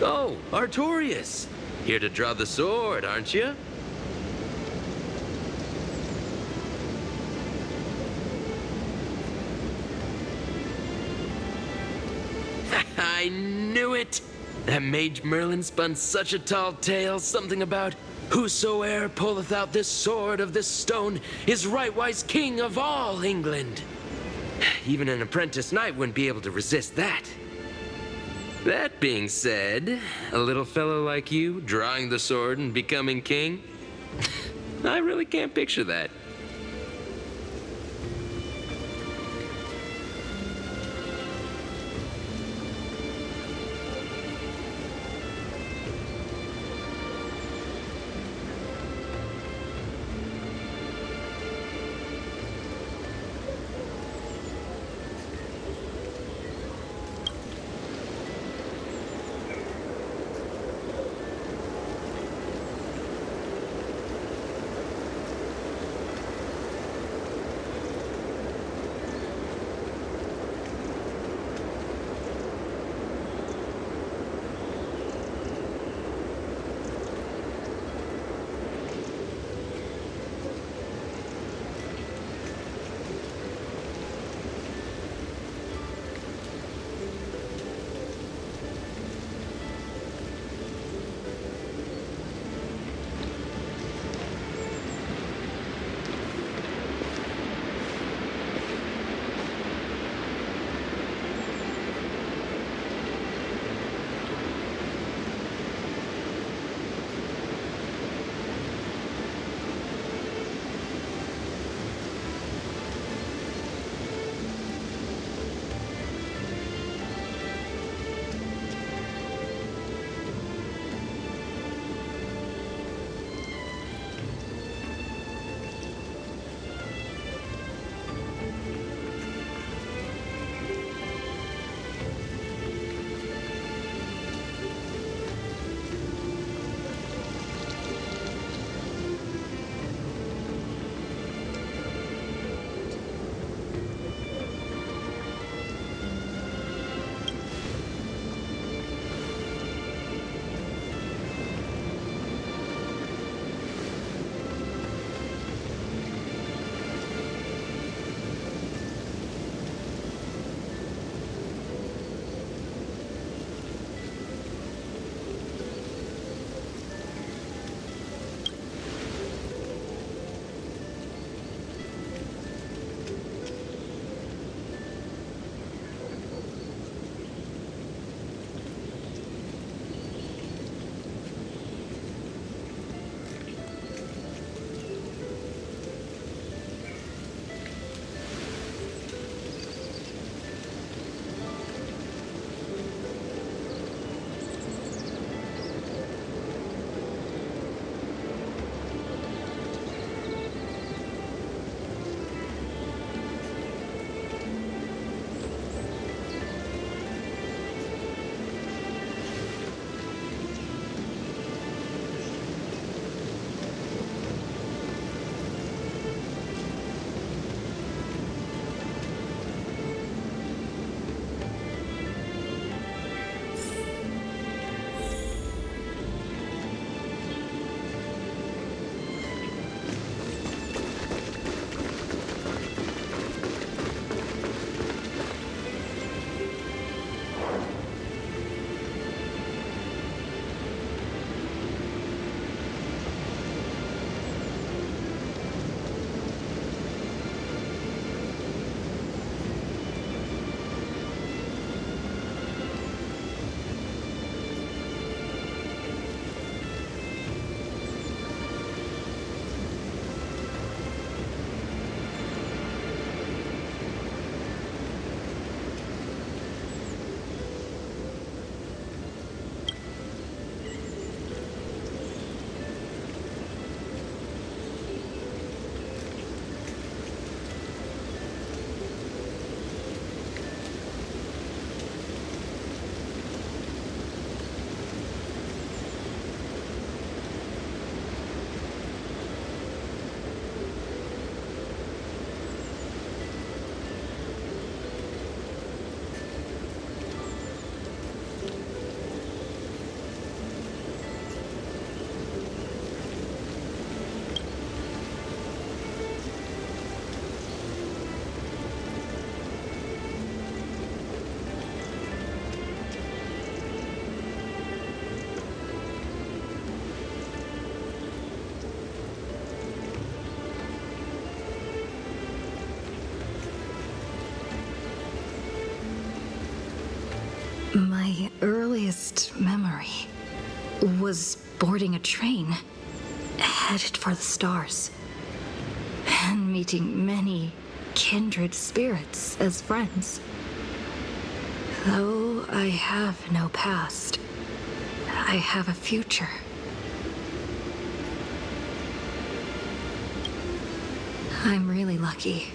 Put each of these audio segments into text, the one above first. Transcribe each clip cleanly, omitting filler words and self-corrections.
Oh, Artorias. Here to draw the sword, aren't you? I knew it! That mage Merlin spun such a tall tale, something about whosoe'er pulleth out this sword of this stone is rightwise king of all England. Even an apprentice knight wouldn't be able to resist that. That being said, a little fellow like you drawing the sword and becoming king, I really can't picture that. My earliest memory was boarding a train, headed for the stars, and meeting many kindred spirits as friends. Though I have no past, I have a future. I'm really lucky.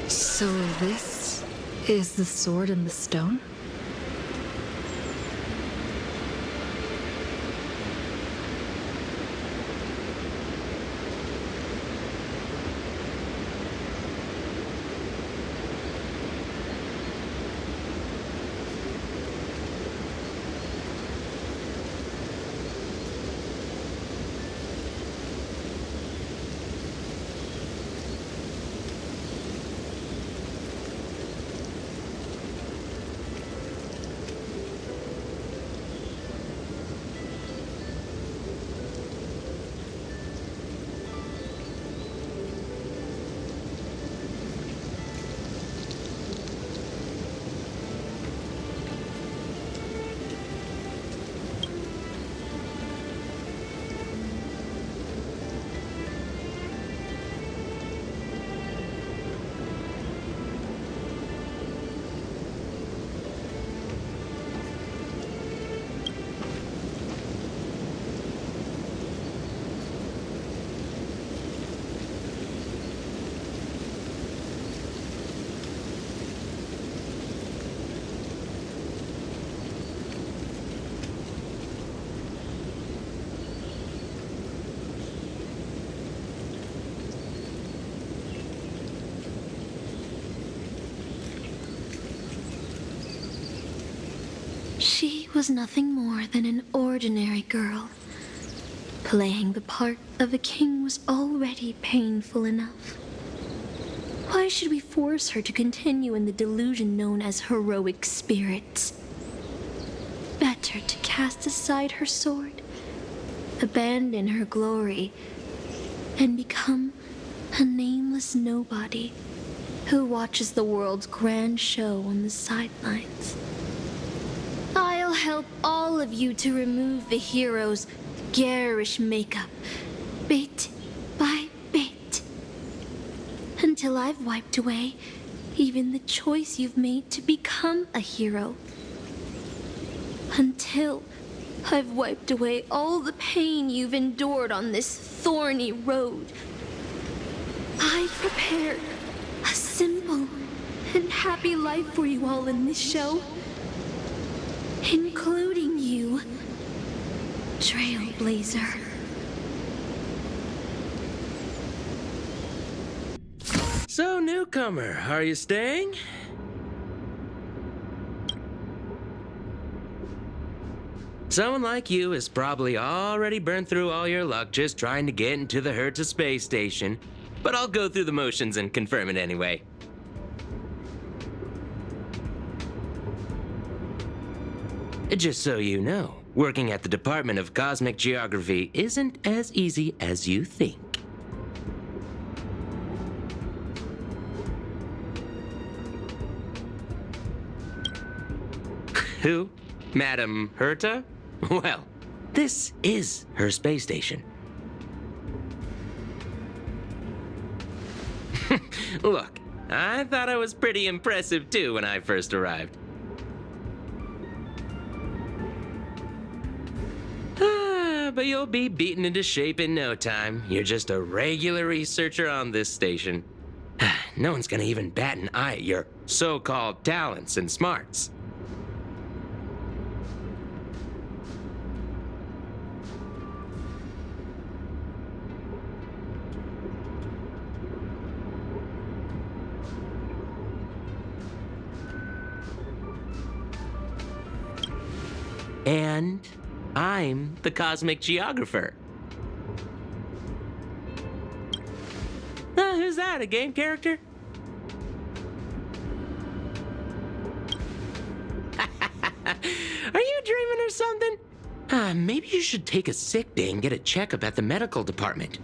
So this is the sword in the stone? was nothing more than an ordinary girl. Playing the part of a king was already painful enough. Why should we force her to continue in the delusion known as heroic spirits? Better to cast aside her sword, abandon her glory, and become a nameless nobody who watches the world's grand show on the sidelines. I'll help all of you to remove the hero's garish makeup, bit by bit, until I've wiped away even the choice you've made to become a hero. Until I've wiped away all the pain you've endured on this thorny road. I've prepared a simple and happy life for you all in this show, including you, Trailblazer. So, newcomer, are you staying? Someone like you has probably already burned through all your luck just trying to get into the Herta space station, but I'll go through the motions and confirm it anyway. Just so you know, working at the Department of Cosmic Geography isn't as easy as you think. Who? Madam Herta? Well, this is her space station. Look, I thought I was pretty impressive too when I first arrived. But you'll be beaten into shape in no time. You're just a regular researcher on this station. No one's gonna even bat an eye at your so-called talents and smarts. And I'm the cosmic geographer. Who's that, a game character? Are you dreaming or something? Maybe you should take a sick day and get a checkup at the medical department.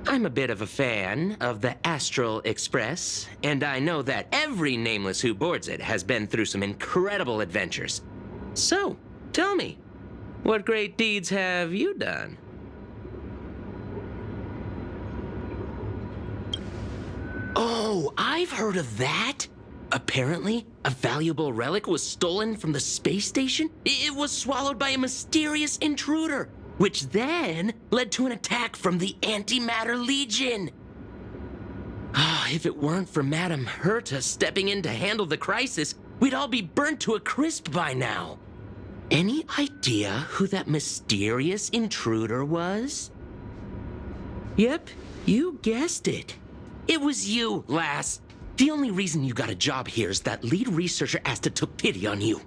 I'm a bit of a fan of the Astral Express, and I know that every nameless who boards it has been through some incredible adventures. So, tell me, what great deeds have you done? Oh, I've heard of that! Apparently, a valuable relic was stolen from the space station. It was swallowed by a mysterious intruder, which then led to an attack from the Antimatter Legion. If it weren't for Madame Herta stepping in to handle the crisis, we'd all be burnt to a crisp by now. Any idea who that mysterious intruder was? Yep, you guessed it. It was you, lass. The only reason you got a job here is that lead researcher Asta took pity on you.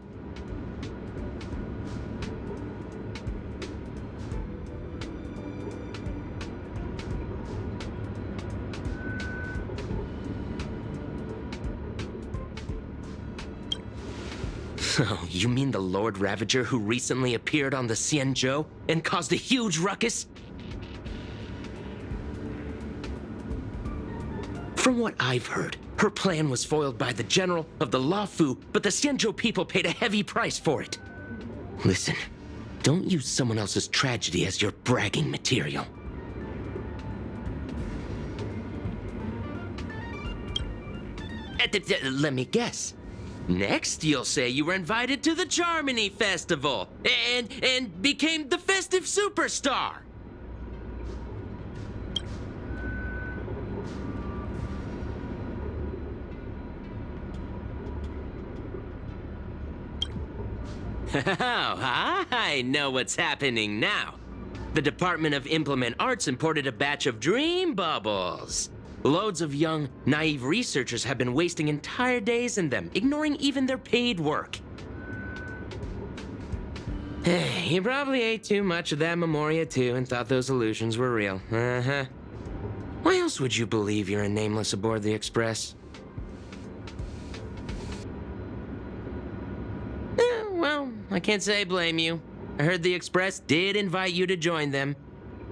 Oh, you mean the Lord Ravager who recently appeared on the Xianzhou and caused a huge ruckus? From what I've heard, her plan was foiled by the general of the Luofu, but the Xianzhou people paid a heavy price for it. Listen, don't use someone else's tragedy as your bragging material. Let me guess. Next, you'll say you were invited to the Charmony Festival and became the festive superstar. Oh, I know what's happening now. The Department of Implement Arts imported a batch of dream bubbles. Loads of young, naive researchers have been wasting entire days in them, ignoring even their paid work. You probably ate too much of that Memoria too and thought those illusions were real. Uh-huh. Why else would you believe you're a nameless aboard the Express? Well, I can't say I blame you. I heard the Express did invite you to join them,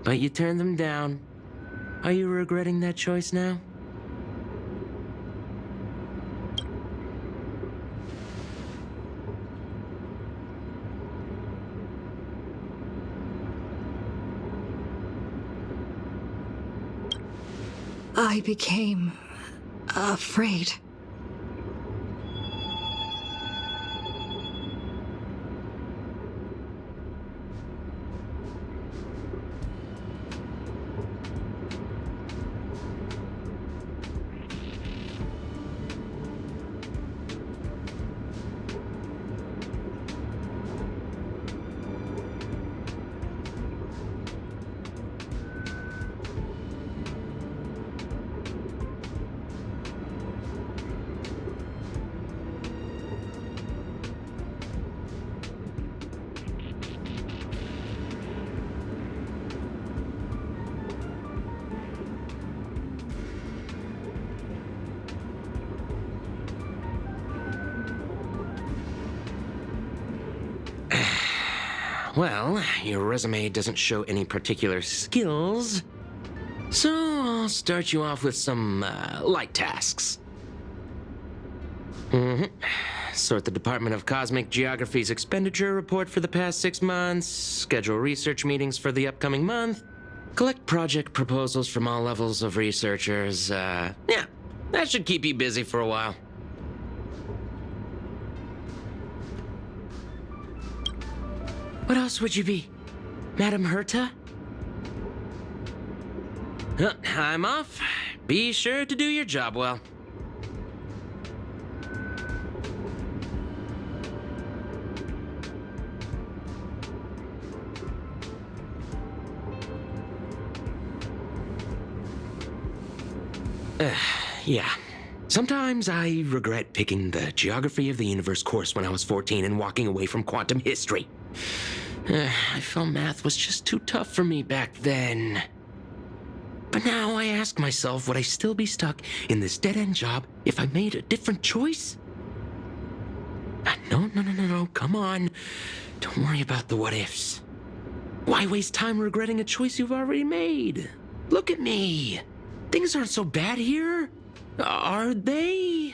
but you turned them down. Are you regretting that choice now? I became afraid. Well, your resume doesn't show any particular skills, so I'll start you off with some light tasks. Sort the Department of Cosmic Geography's expenditure report for the past 6 months, schedule research meetings for the upcoming month, collect project proposals from all levels of researchers. Yeah, that should keep you busy for a while. What else would you be? Madam Herta? I'm off. Be sure to do your job well. Yeah. Sometimes I regret picking the Geography of the Universe course when I was 14 and walking away from quantum history. I felt math was just too tough for me back then. But now I ask myself, would I still be stuck in this dead-end job if I made a different choice? No, come on. Don't worry about the what-ifs. Why waste time regretting a choice you've already made? Look at me. Things aren't so bad here, are they?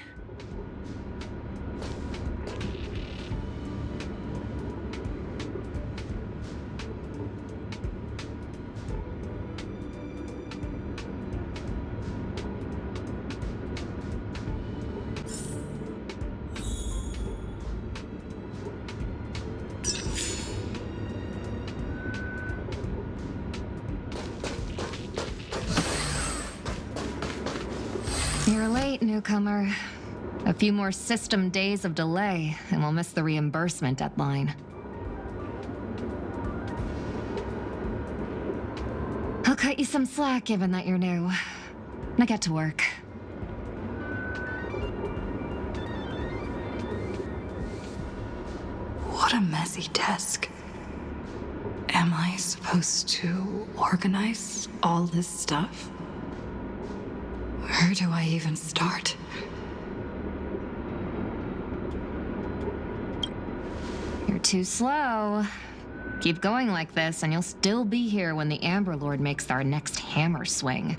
You're late, newcomer. A few more system days of delay, and we'll miss the reimbursement deadline. I'll cut you some slack, given that you're new. Now get to work. What a messy desk. Am I supposed to organize all this stuff? Where do I even start? You're too slow. Keep going like this, and you'll still be here when the Amber Lord makes our next hammer swing.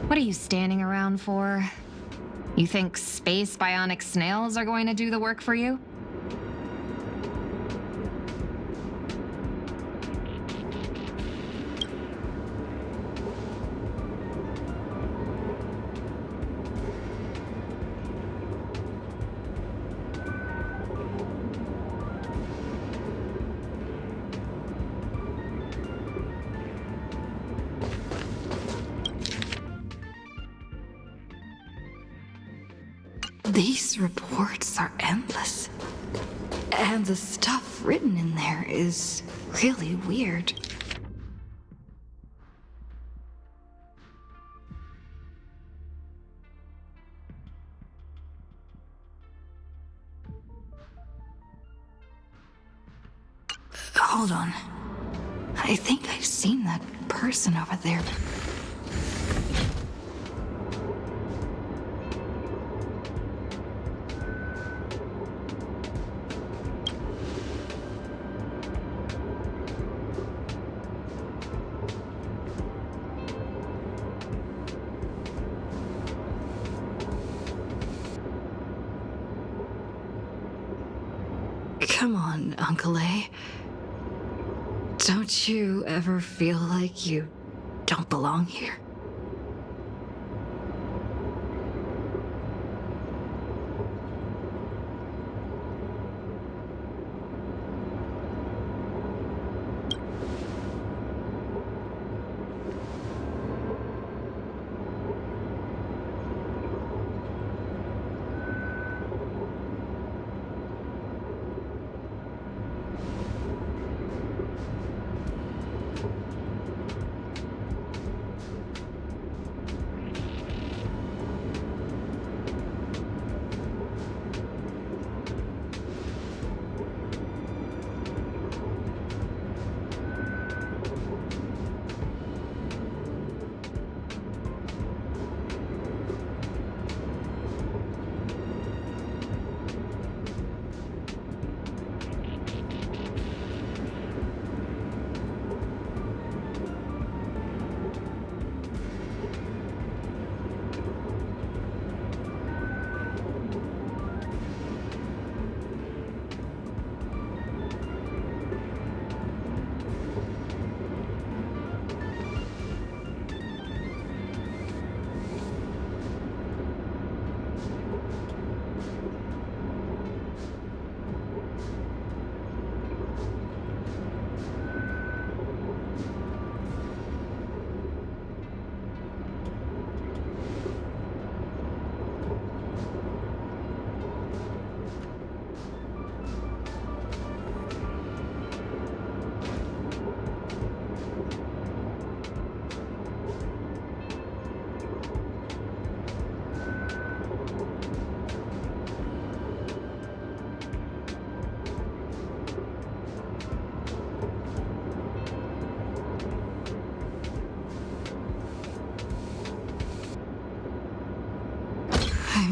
What are you standing around for? You think space bionic snails are going to do the work for you? These reports are endless. And the stuff written in there is really weird. Hold on. I think I've seen that person over there. Come on, Uncle A. Don't you ever feel like you don't belong here?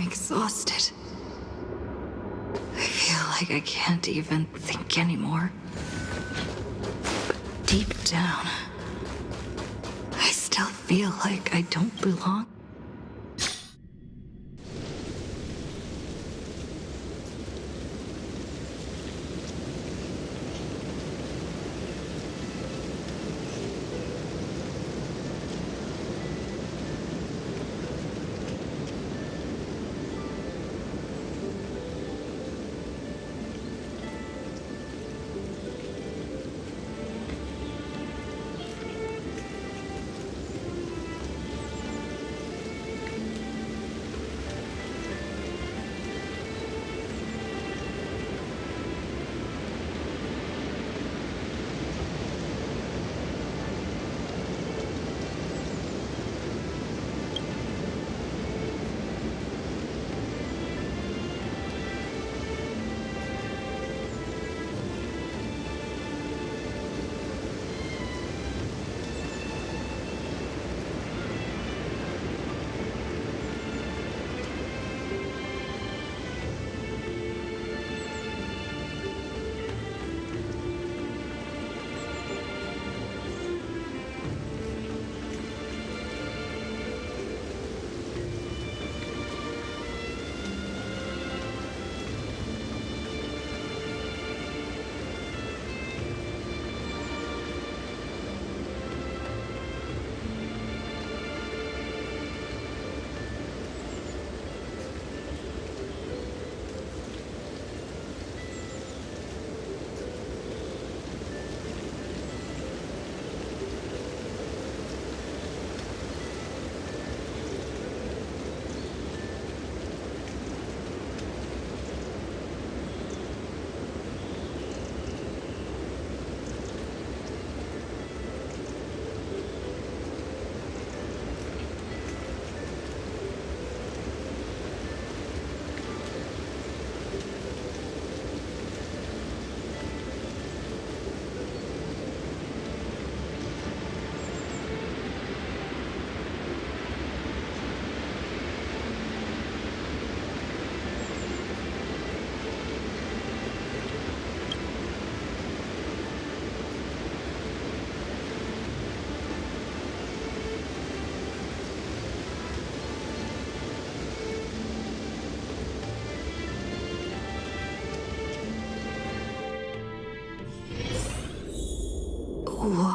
Exhausted. I feel like I can't even think anymore. But deep down, I still feel like I don't belong.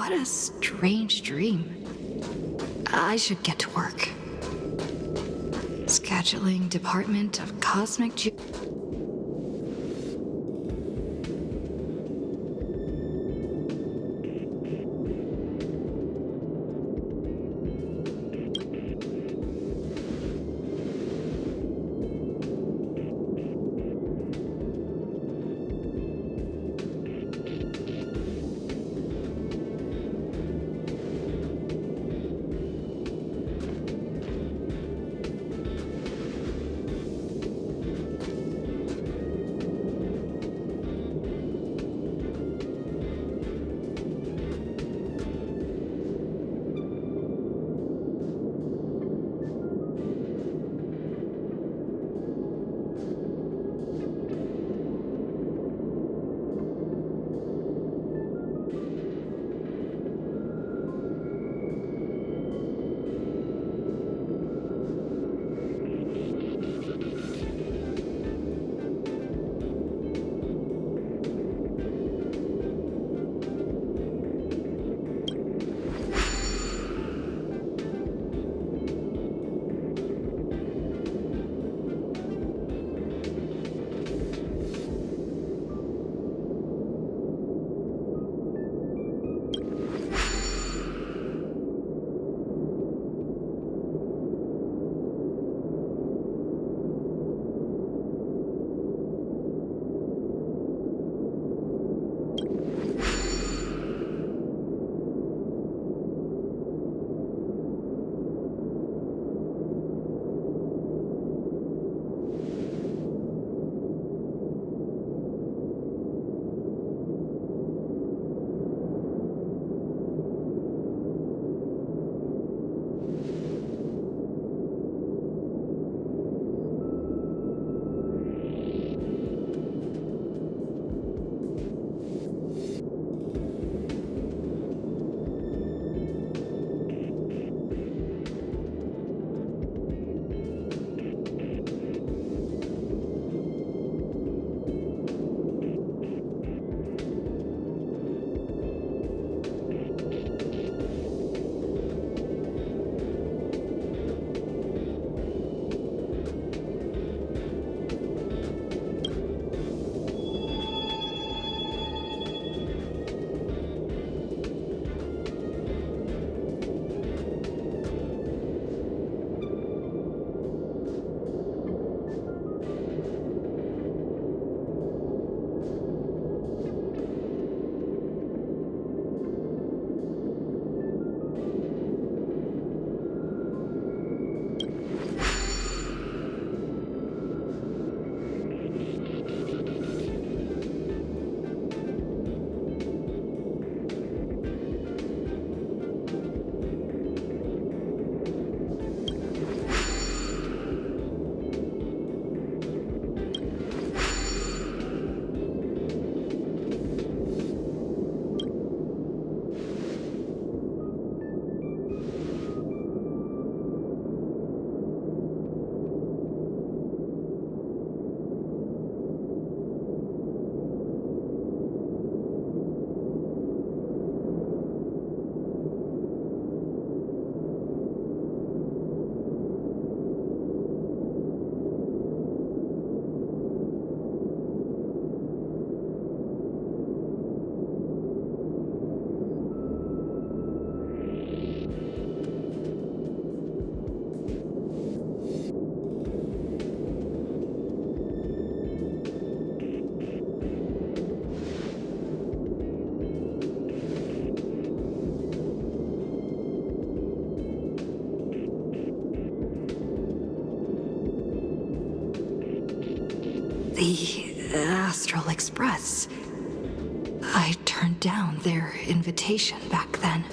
What a strange dream. I should get to work. Scheduling Department of Cosmic The Astral Express. I turned down their invitation back then.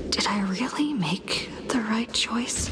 Did I really make the right choice?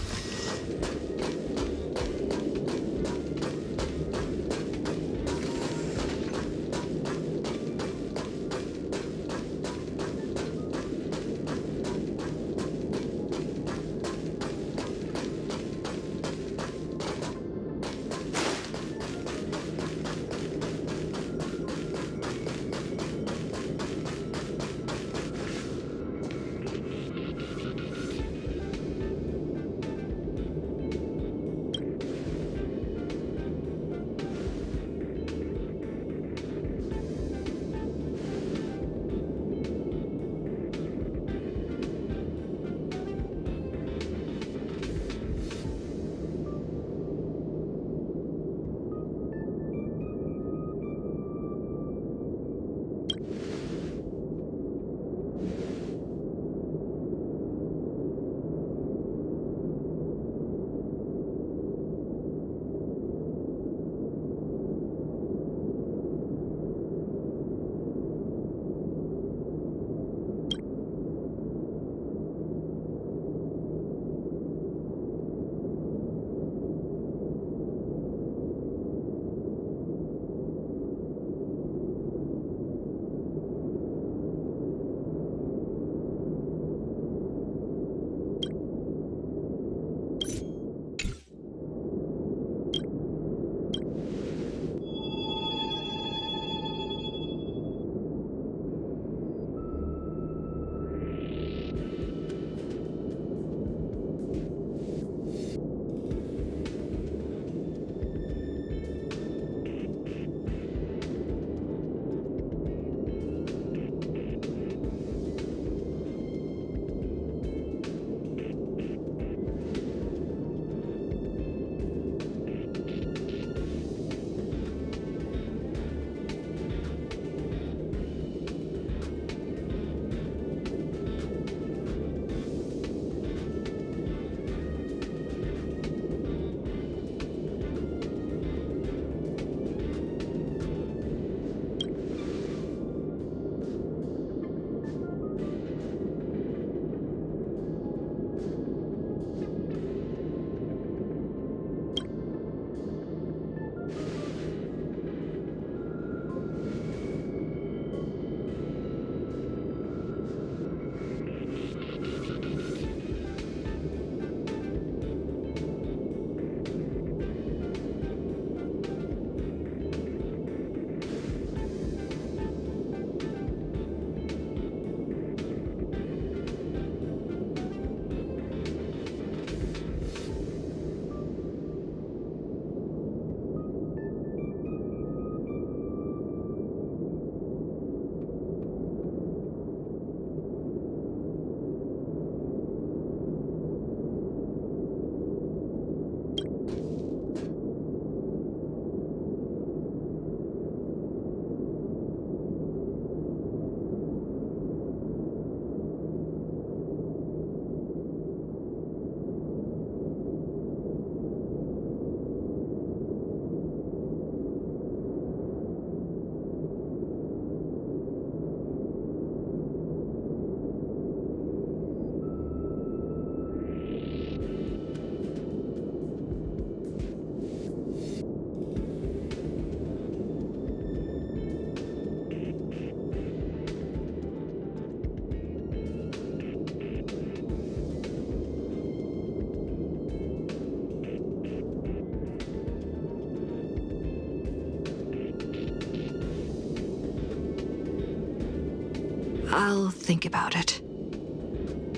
I'll think about it.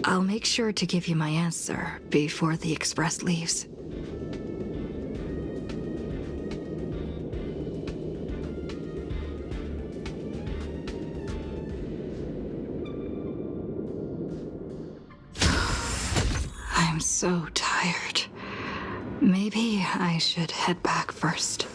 I'll make sure to give you my answer before the express leaves. I'm so tired. Maybe I should head back first.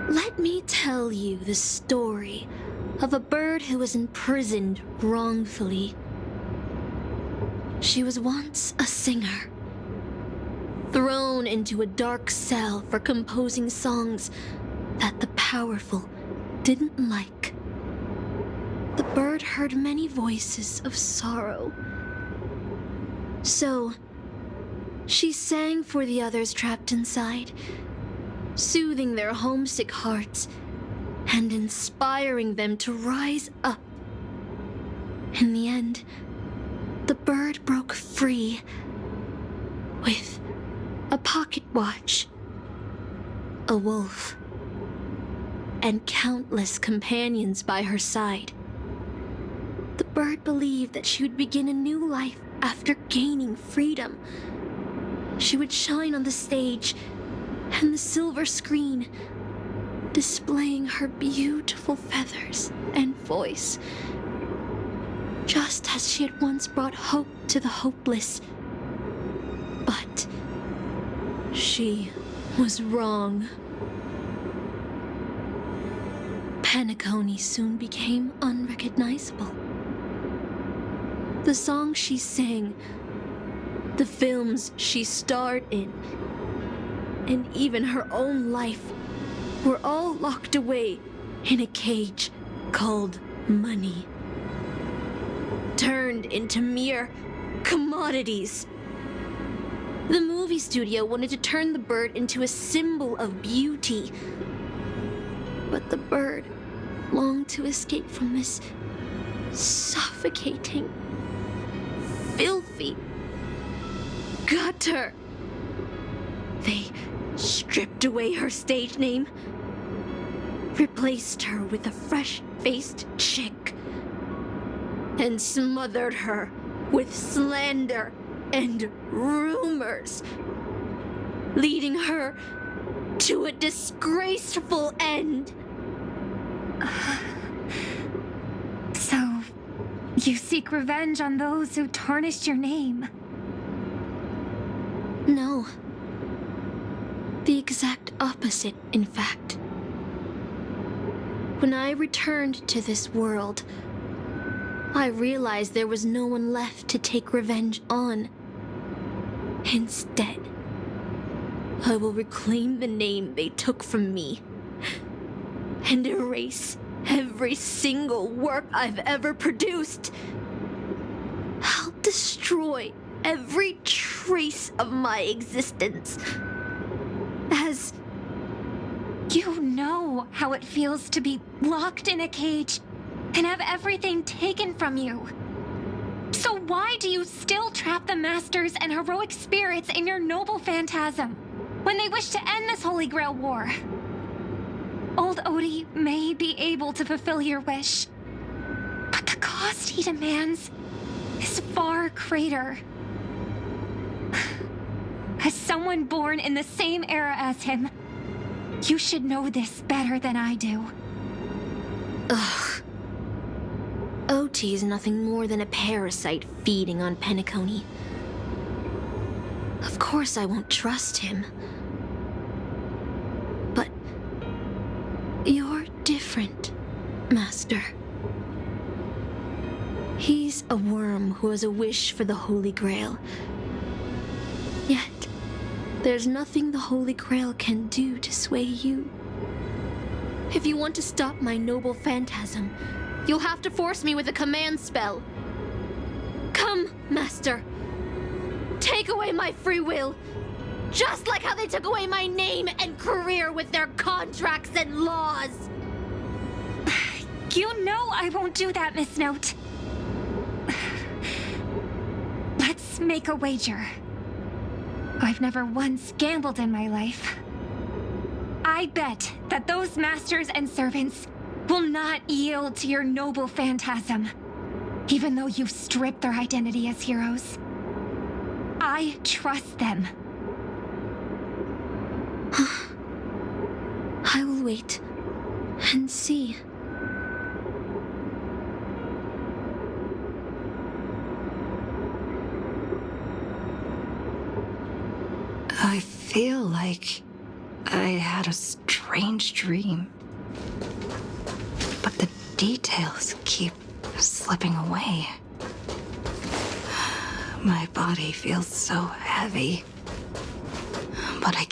Let me tell you the story of a bird who was imprisoned wrongfully. She was once a singer, thrown into a dark cell for composing songs that the powerful didn't like. The bird heard many voices of sorrow. So, she sang for the others trapped inside, soothing their homesick hearts and inspiring them to rise up. In the end, the bird broke free with a pocket watch, a wolf, and countless companions by her side. The bird believed that she would begin a new life after gaining freedom. She would shine on the stage and the silver screen, displaying her beautiful feathers and voice, just as she had once brought hope to the hopeless. But she was wrong. Penacony soon became unrecognizable. The songs she sang, the films she starred in, and even her own life were all locked away in a cage called money, turned into mere commodities. The movie studio wanted to turn the bird into a symbol of beauty, but the bird longed to escape from this suffocating, filthy gutter. They stripped away her stage name, replaced her with a fresh-faced chick, and smothered her with slander and rumors, leading her to a disgraceful end. So, you seek revenge on those who tarnished your name? No. The exact opposite, in fact. When I returned to this world, I realized there was no one left to take revenge on. Instead, I will reclaim the name they took from me and erase every single work I've ever produced. I'll destroy every trace of my existence. As you know how it feels to be locked in a cage and have everything taken from you. So why do you still trap the masters and heroic spirits in your noble phantasm when they wish to end this Holy Grail war? Old Odie may be able to fulfill your wish, but the cost he demands is far greater. As someone born in the same era as him, you should know this better than I do. Ugh. OT is nothing more than a parasite feeding on Penacony. Of course I won't trust him. But you're different, Master. He's a worm who has a wish for the Holy Grail. Yet, there's nothing the Holy Grail can do to sway you. If you want to stop my noble phantasm, you'll have to force me with a command spell. Come, Master. Take away my free will, just like how they took away my name and career with their contracts and laws. You know I won't do that, Miss Note. Let's make a wager. I've never once gambled in my life. I bet that those masters and servants will not yield to your noble phantasm, even though you've stripped their identity as heroes. I trust them. I will wait and see. I feel like I had a strange dream. But the details keep slipping away. My body feels so heavy. But I...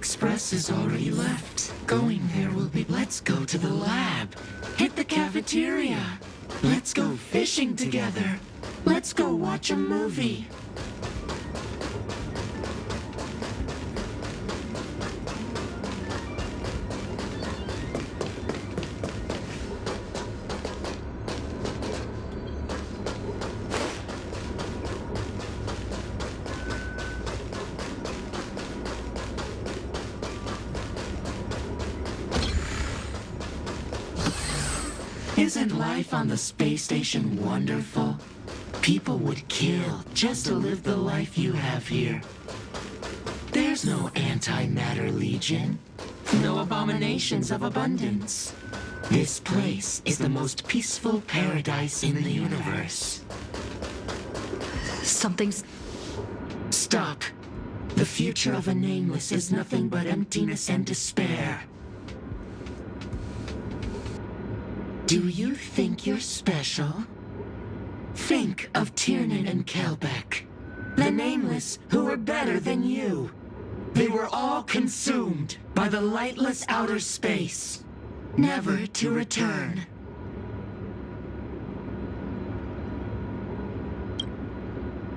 Express has already left. Going there will be... Let's go to the lab. Hit the cafeteria. Let's go fishing together. Let's go watch a movie. Isn't life on the space station wonderful? People would kill just to live the life you have here. There's no antimatter legion, no abominations of abundance. This place is the most peaceful paradise in the universe. Something's... Stop. The future of a nameless is nothing but emptiness and despair. Do you think you're special? Think of Tiernan and Kelbeck, the nameless who were better than you. They were all consumed by the lightless outer space, never to return.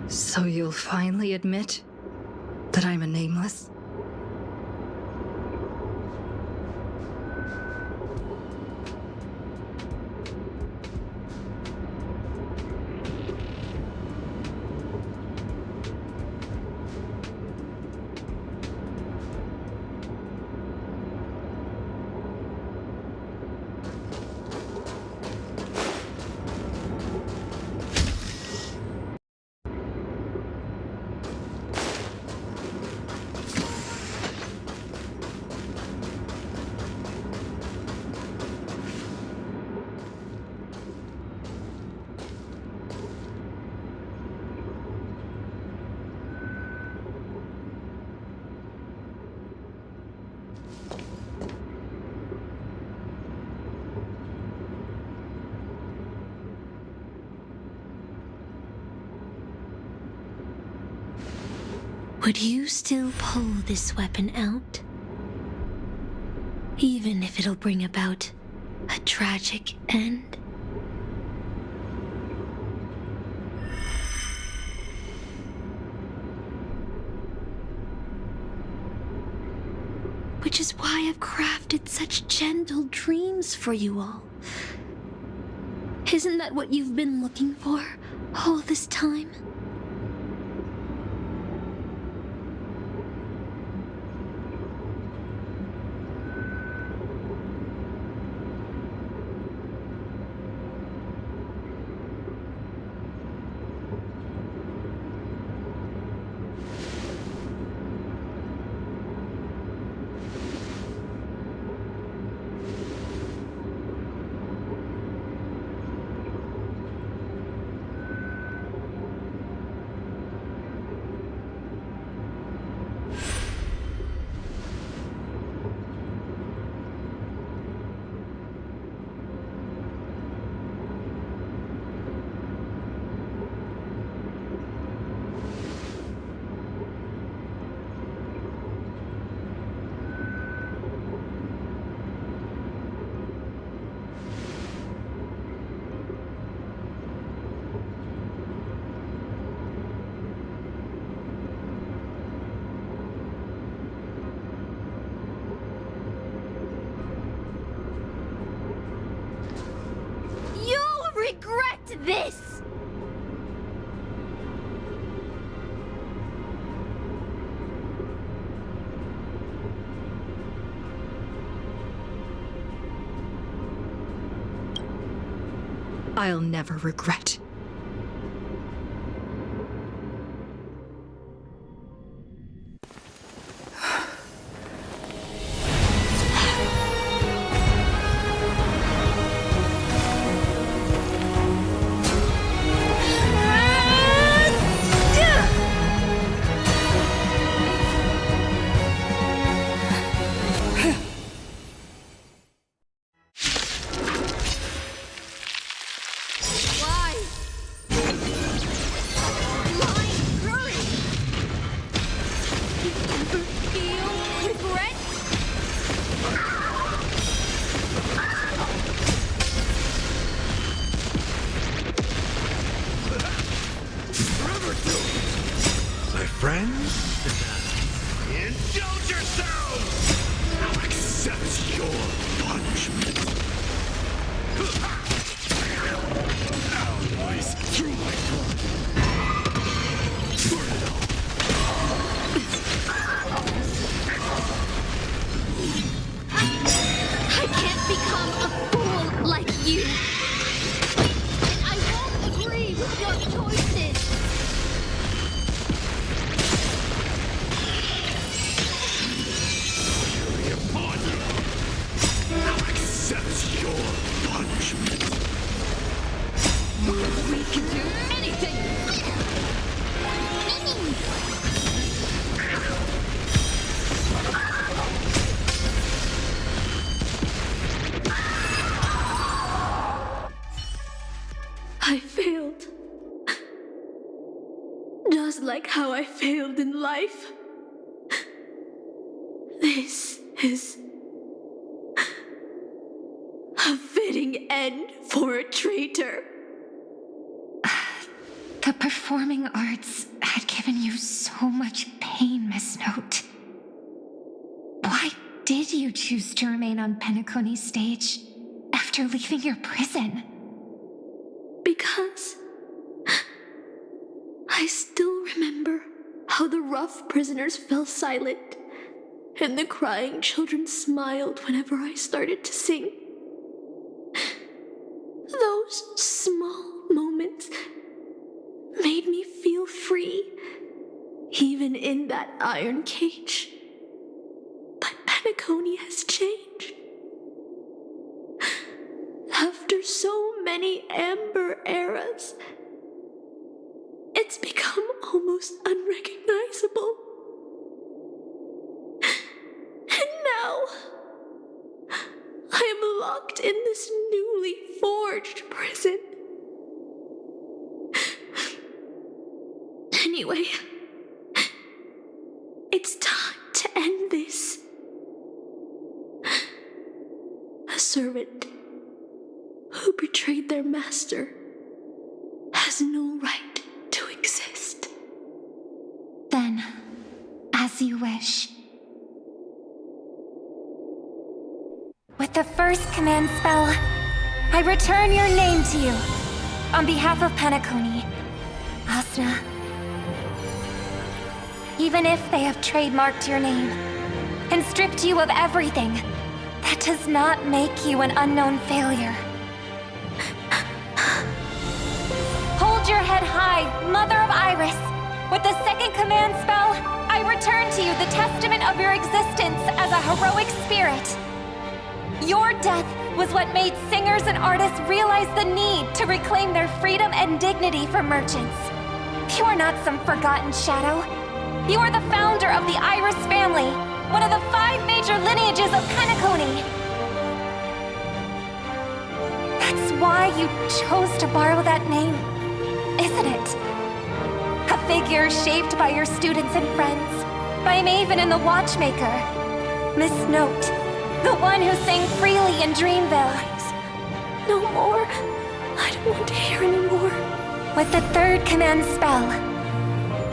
So you'll finally admit that I'm a nameless? Would you still pull this weapon out? Even if it'll bring about a tragic end? Which is why I've crafted such gentle dreams for you all. Isn't that what you've been looking for all this time? Regret this! I'll never regret. Why? friends? Indulge yourselves! Now accept your punishment. Alloys through my blood. Burn it all. I can't become a fool like you. And I won't agree with your choices. Fury upon you. Now accept your punishment. We can do anything. I failed. Just like how I failed in life. This is a fitting end for a traitor. The performing arts had given you so much pain, Miss Note. Why did you choose to remain on Penacony's stage after leaving your prison? Because I still remember how the rough prisoners fell silent and the crying children smiled whenever I started to sing. Those small moments made me feel free, even in that iron cage. But Penacony has changed. After so many amber eras, it's become almost unrecognizable. And now, I am locked in this newly forged prison. Anyway, it's time to end this. A servant who betrayed their master has no right to exist. Then, as you wish. With the first command spell, I return your name to you. On behalf of Penacony, Asna. Even if they have trademarked your name and stripped you of everything, that does not make you an unknown failure. Hold your head high, Mother of Iris. With the second command spell, I return to you the testament of your existence as a heroic spirit. Your death was what made singers and artists realize the need to reclaim their freedom and dignity for merchants. You are not some forgotten shadow. You are the founder of the Iris family, one of the 5 major lineages of Penacony. That's why you chose to borrow that name, isn't it? A figure shaped by your students and friends, by Maven and the Watchmaker, Miss Note, the one who sang freely in Dreamville. No more. I don't want to hear anymore. With the third command spell,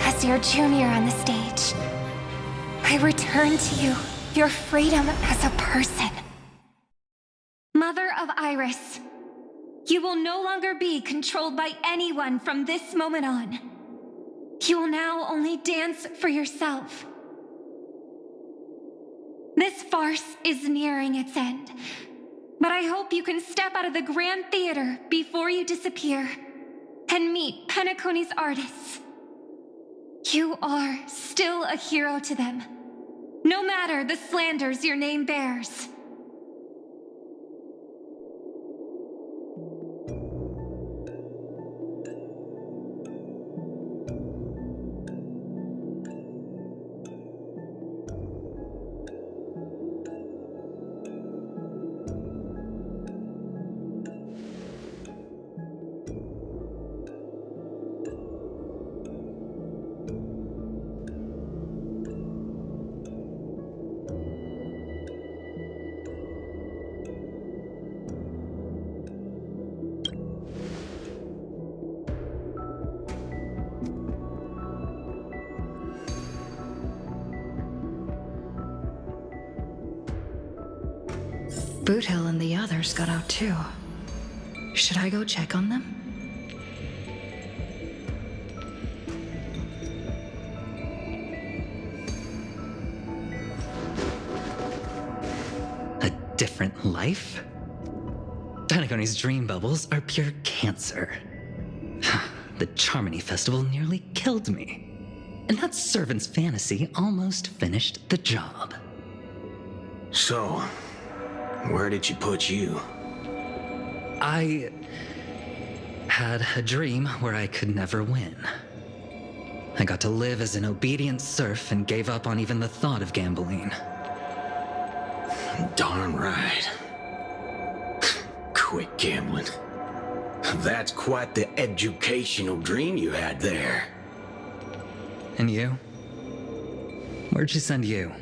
as your junior on the stage, I return to you your freedom as a person. Mother of Iris, you will no longer be controlled by anyone from this moment on. You will now only dance for yourself. This farce is nearing its end, but I hope you can step out of the Grand Theater before you disappear and meet Penacony's artists. You are still a hero to them, no matter the slanders your name bears. Boot Hill and the others got out too. Should I go check on them? A different life? Danagoni's dream bubbles are pure cancer. The Charmony Festival nearly killed me. And that servant's fantasy almost finished the job. So, where did she put you? I had a dream where I could never win. I got to live as an obedient serf and gave up on even the thought of gambling. Darn right. Quit gambling. That's quite the educational dream you had there. And you? Where'd she send you?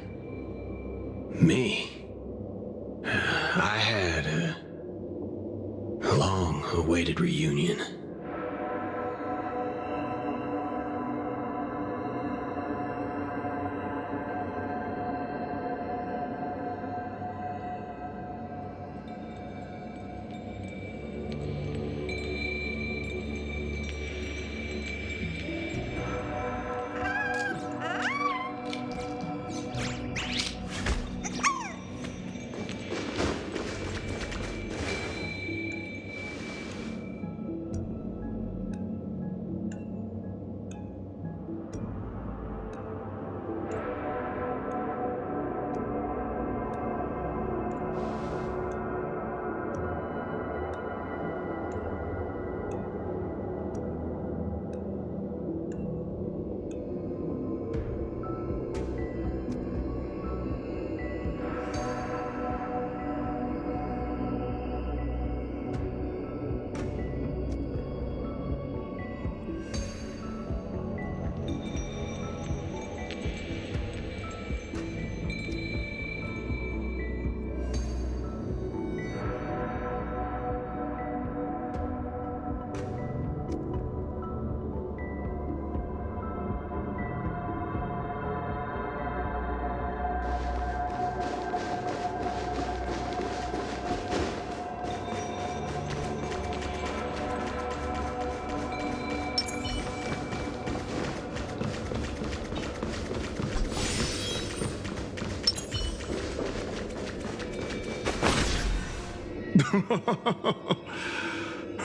Me? I had a long-awaited reunion.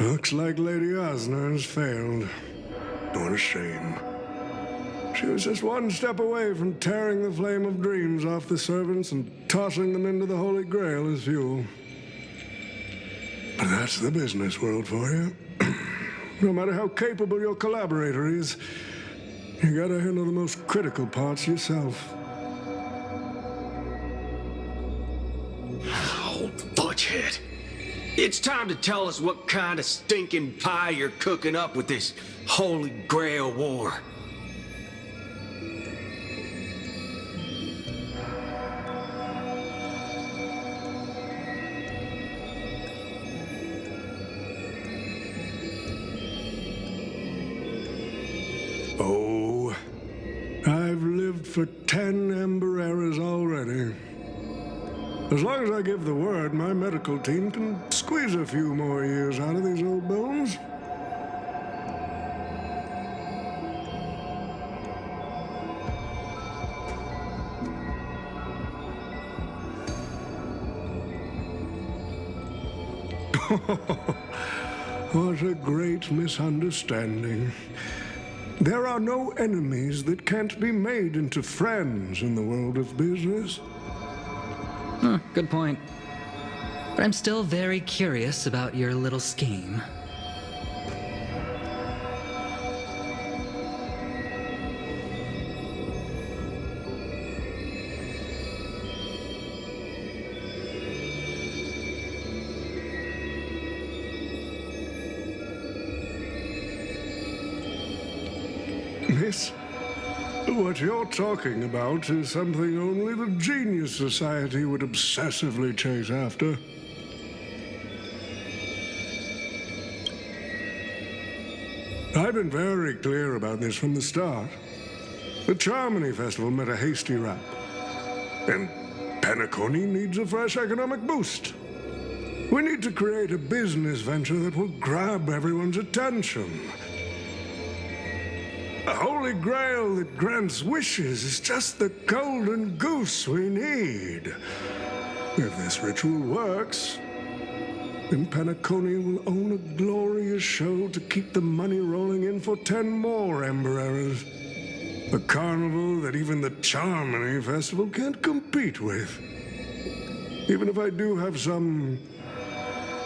Looks like Lady Osner has failed. What a shame. She was just one step away from tearing the flame of dreams off the servants and tossing them into the Holy Grail as fuel. But that's the business world for you. No matter how capable your collaborator is, you gotta handle the most critical parts yourself. Oh, budgethead. It's time to tell us what kind of stinking pie you're cooking up with this Holy Grail war. Oh, I've lived for 10 Ember eras already. As long as I give the word, my medical team can squeeze a few more years out of these old bones. What a great misunderstanding. There are no enemies that can't be made into friends in the world of business. Good point. But I'm still very curious about your little scheme. Miss, what you're talking about is something only the Genius Society would obsessively chase after. I've been very clear about this from the start. The Charmony Festival met a hasty rap. And Penacony needs a fresh economic boost. We need to create a business venture that will grab everyone's attention. A holy grail that grants wishes is just the golden goose we need. If this ritual works, then Penacony will own a glorious show to keep the money rolling in for 10 more Ember Eras. A carnival that even the Charmony Festival can't compete with. Even if I do have some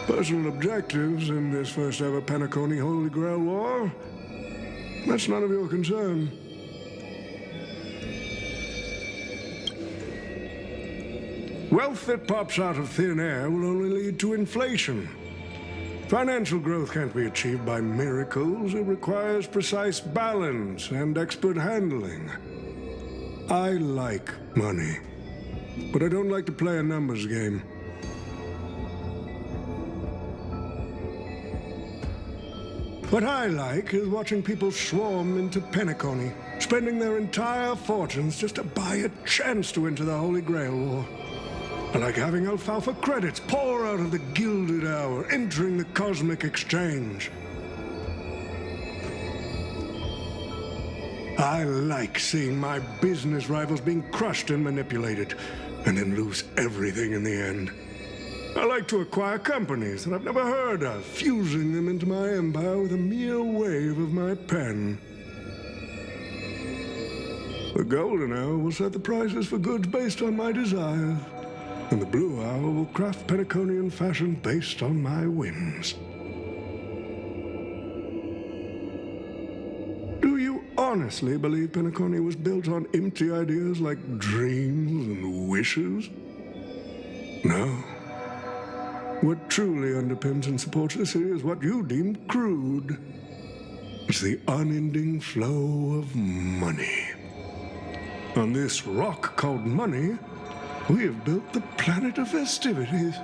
personal objectives in this first ever Penacony Holy Grail War, that's none of your concern. Wealth that pops out of thin air will only lead to inflation. Financial growth can't be achieved by miracles. It requires precise balance and expert handling. I like money, but I don't like to play a numbers game. What I like is watching people swarm into Penacony, spending their entire fortunes just to buy a chance to enter the Holy Grail War. I like having alfalfa credits pour out of the gilded hour, entering the cosmic exchange. I like seeing my business rivals being crushed and manipulated, and then lose everything in the end. I like to acquire companies that I've never heard of, fusing them into my empire with a mere wave of my pen. The golden hour will set the prices for goods based on my desires, and the blue hour will craft Penaconian fashion based on my whims. Do you honestly believe Penacony was built on empty ideas like dreams and wishes? No. What truly underpins and supports the city is what you deem crude. It's the unending flow of money. On this rock called money, we have built the planet of festivities.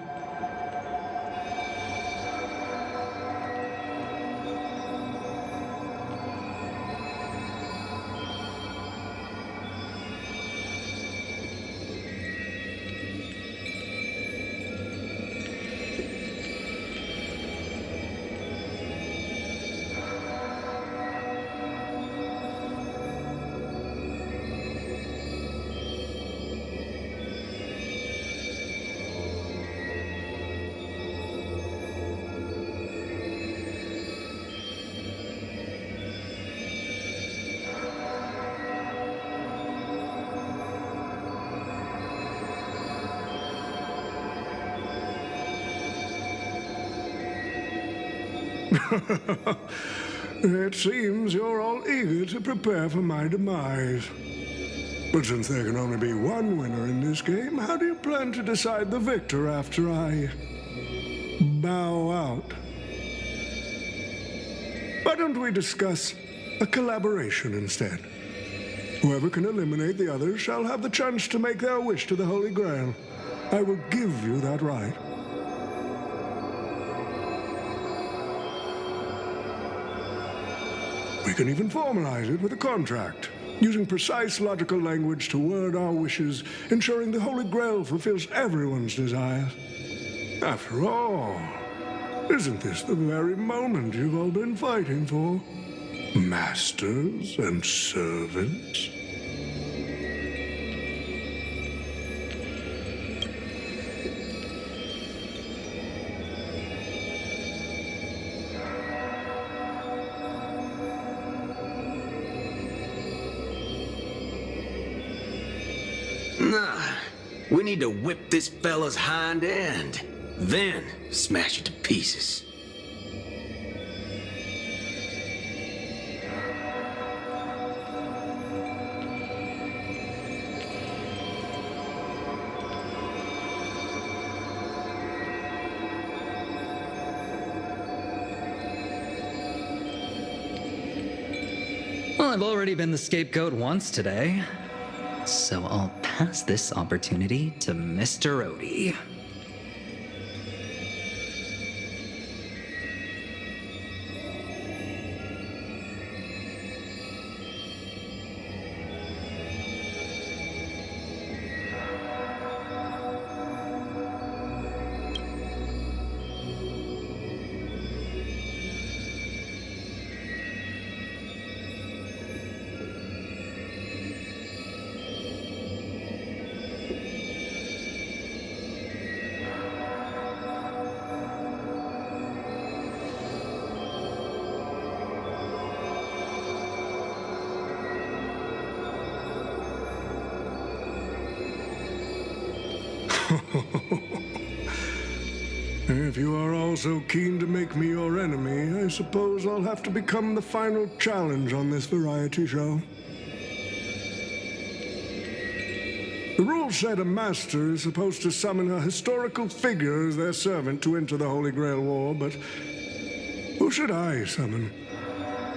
It seems you're all eager to prepare for my demise. But since there can only be one winner in this game, how do you plan to decide the victor after I bow out? Why don't we discuss a collaboration instead? Whoever can eliminate the others shall have the chance to make their wish to the Holy Grail. I will give you that right. We can even formalize it with a contract, using precise logical language to word our wishes, ensuring the Holy Grail fulfills everyone's desires. After all, isn't this the very moment you've all been fighting for? Masters and servants? Nah, we need to whip this fella's hind end, then smash it to pieces. Well, I've already been the scapegoat once today, so I'll pass this opportunity to Mr. Odie. If you are all so keen to make me your enemy, I suppose I'll have to become the final challenge on this variety show. The rules say a master is supposed to summon a historical figure as their servant to enter the Holy Grail War, but who should I summon?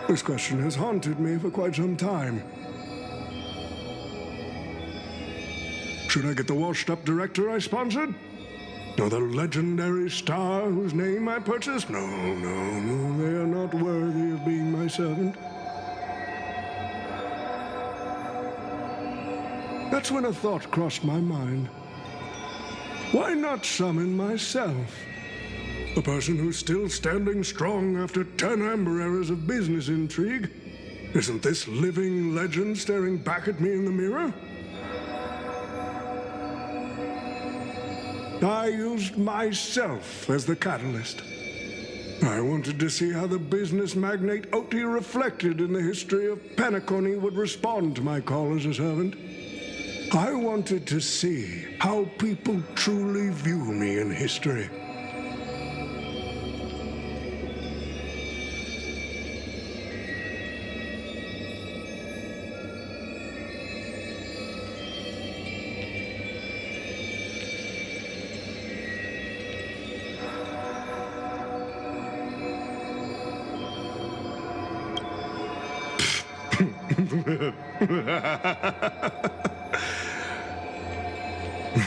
This question has haunted me for quite some time. Should I get the washed-up director I sponsored? Or the legendary star whose name I purchased? No, they are not worthy of being my servant. That's when a thought crossed my mind. Why not summon myself? A person who's still standing strong after 10 amber eras of business intrigue? Isn't this living legend staring back at me in the mirror? I used myself as the catalyst. I wanted to see how the business magnate Oti reflected in the history of Penacony would respond to my call as a servant. I wanted to see how people truly view me in history.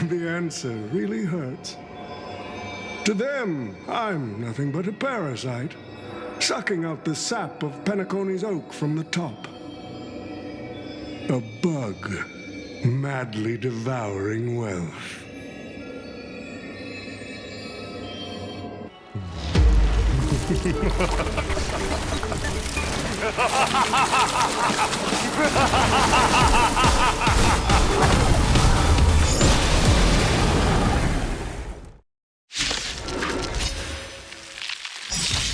The answer really hurts. To them, I'm nothing but a parasite, sucking out the sap of Penacony's oak from the top. A bug, madly devouring wealth.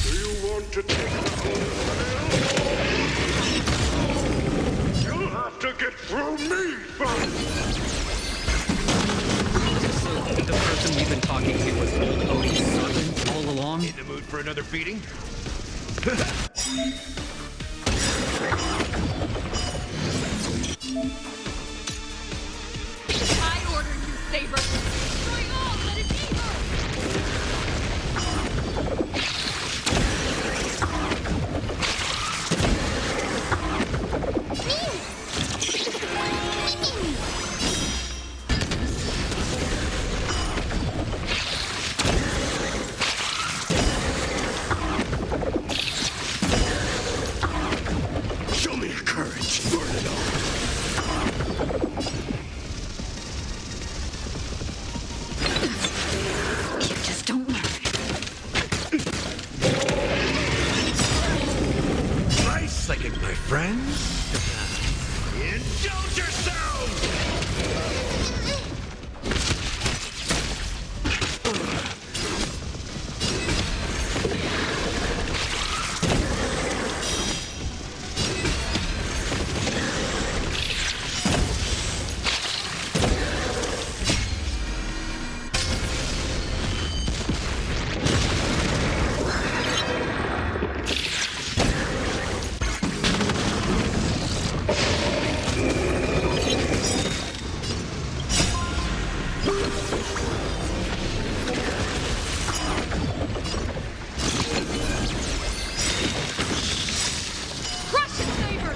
Do you want to take the whole thing? You'll have to get through me first! So, the person we've been talking to was old Odie's servant all along? In the mood for another beating? I order you, Saber! Destroy all that is evil! Show me your courage. Burn it all. You just don't learn. Try psychic, my friends. Indulge yourselves! Crush it, Saber!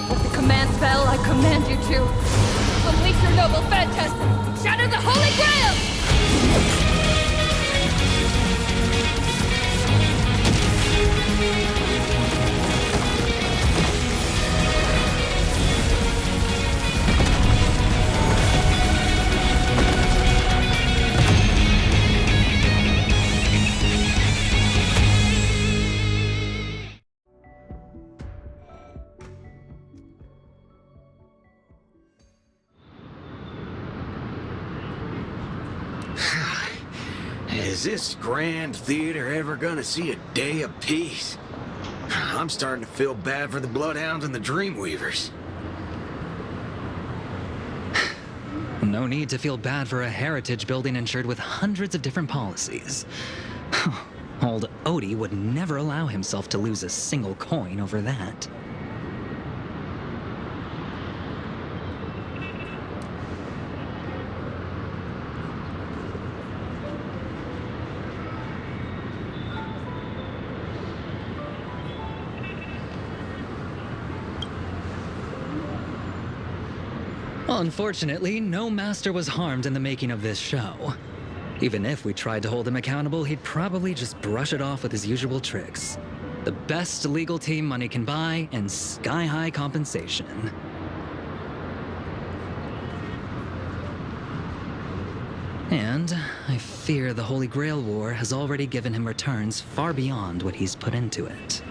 With the command spell, I command you to unleash your noble phantasm! Shatter the Holy Grail! Is this grand theater ever gonna see a day of peace? I'm starting to feel bad for the Bloodhounds and the Dreamweavers. No need to feel bad for a heritage building insured with hundreds of different policies. Old Odie would never allow himself to lose a single coin over that. Unfortunately, no master was harmed in the making of this show. Even if we tried to hold him accountable, he'd probably just brush it off with his usual tricks. The best legal team money can buy, and sky-high compensation. And I fear the Holy Grail War has already given him returns far beyond what he's put into it.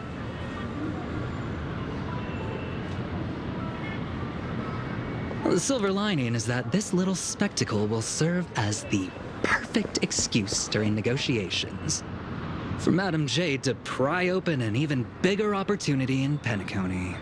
The silver lining is that this little spectacle will serve as the perfect excuse during negotiations for Madame Jade to pry open an even bigger opportunity in Penacony.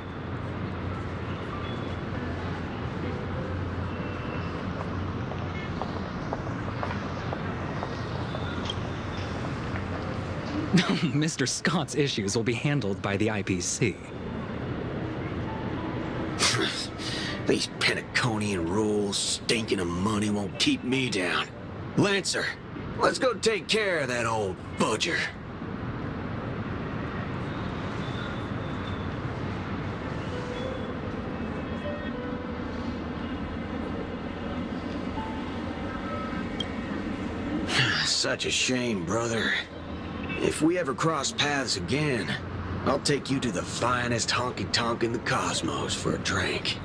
Mr. Scott's issues will be handled by the IPC. These Penaconian rules, stinking of money won't keep me down. Lancer, let's go take care of that old budger. Such a shame, brother. If we ever cross paths again, I'll take you to the finest honky-tonk in the cosmos for a drink.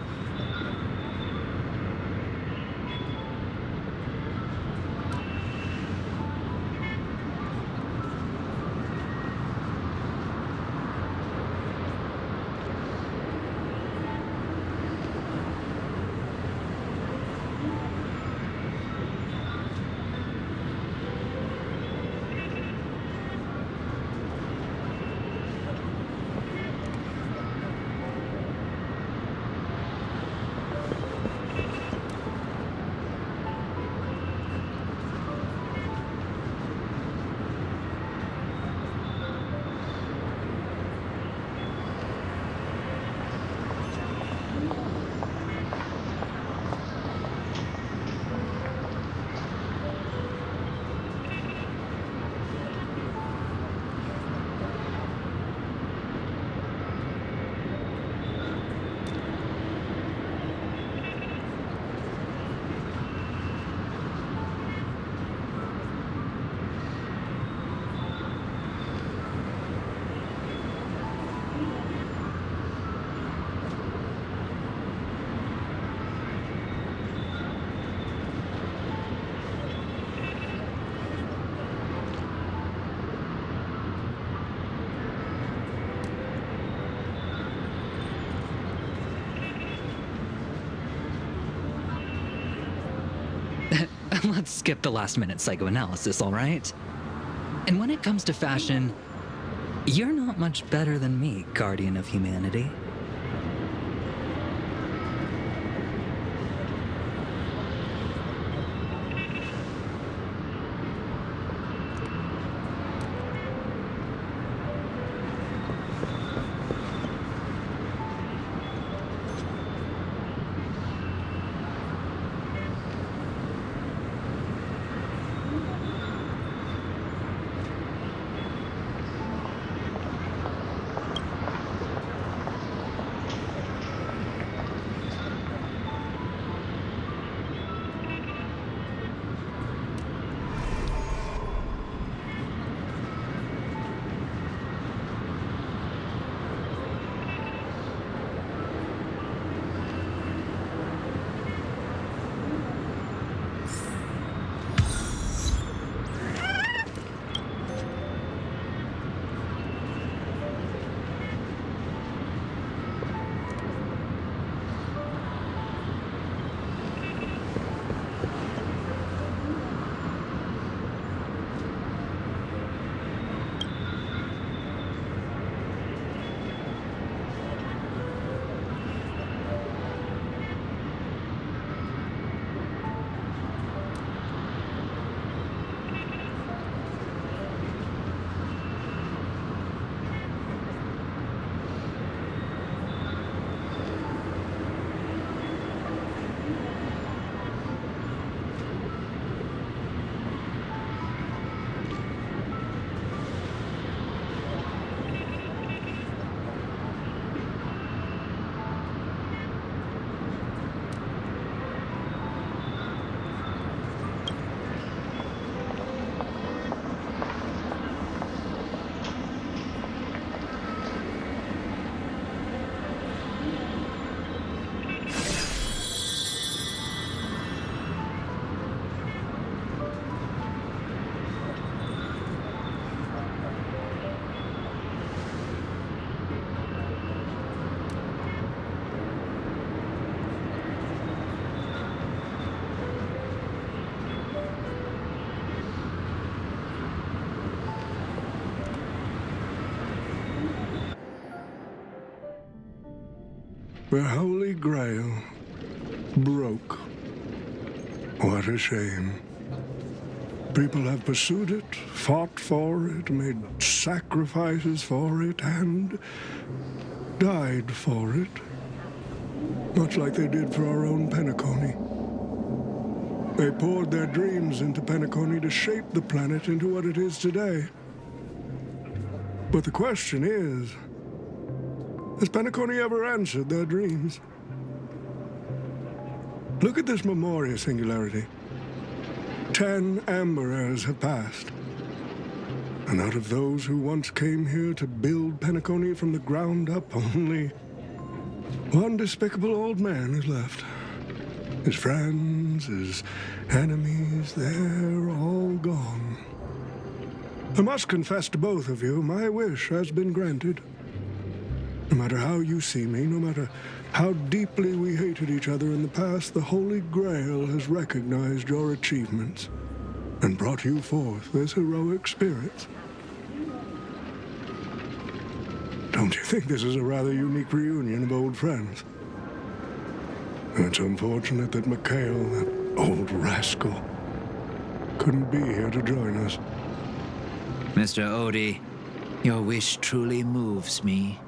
Let's skip the last-minute psychoanalysis, all right? And when it comes to fashion, you're not much better than me, Guardian of Humanity. The Holy Grail broke. What a shame. People have pursued it, fought for it, made sacrifices for it, and died for it. Much like they did for our own Penacony. They poured their dreams into Penacony to shape the planet into what it is today. But the question is, has Penacony ever answered their dreams? Look at this Memoria singularity. 10 Amber Eras have passed. And out of those who once came here to build Penacony from the ground up, only one despicable old man is left. His friends, his enemies, they're all gone. I must confess to both of you, my wish has been granted. No matter how you see me, no matter how deeply we hated each other in the past, the Holy Grail has recognized your achievements and brought you forth as heroic spirits. Don't you think this is a rather unique reunion of old friends? It's unfortunate that Mikhail, that old rascal, couldn't be here to join us. Mr. Odie, your wish truly moves me.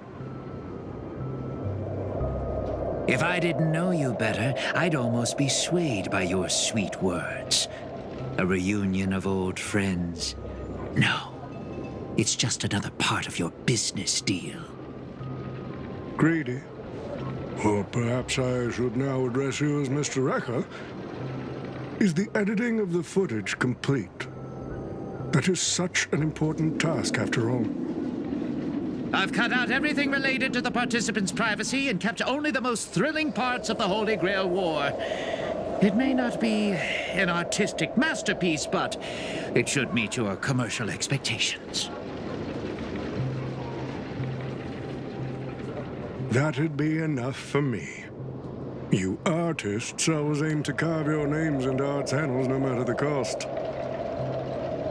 If I didn't know you better, I'd almost be swayed by your sweet words. A reunion of old friends. No, it's just another part of your business deal. Greedy? Or perhaps I should now address you as Mr. Rekka. Is the editing of the footage complete? That is such an important task, after all. I've cut out everything related to the participants' privacy and kept only the most thrilling parts of the Holy Grail War. It may not be an artistic masterpiece, but it should meet your commercial expectations. That'd be enough for me. You artists always aim to carve your names into art's annals no matter the cost.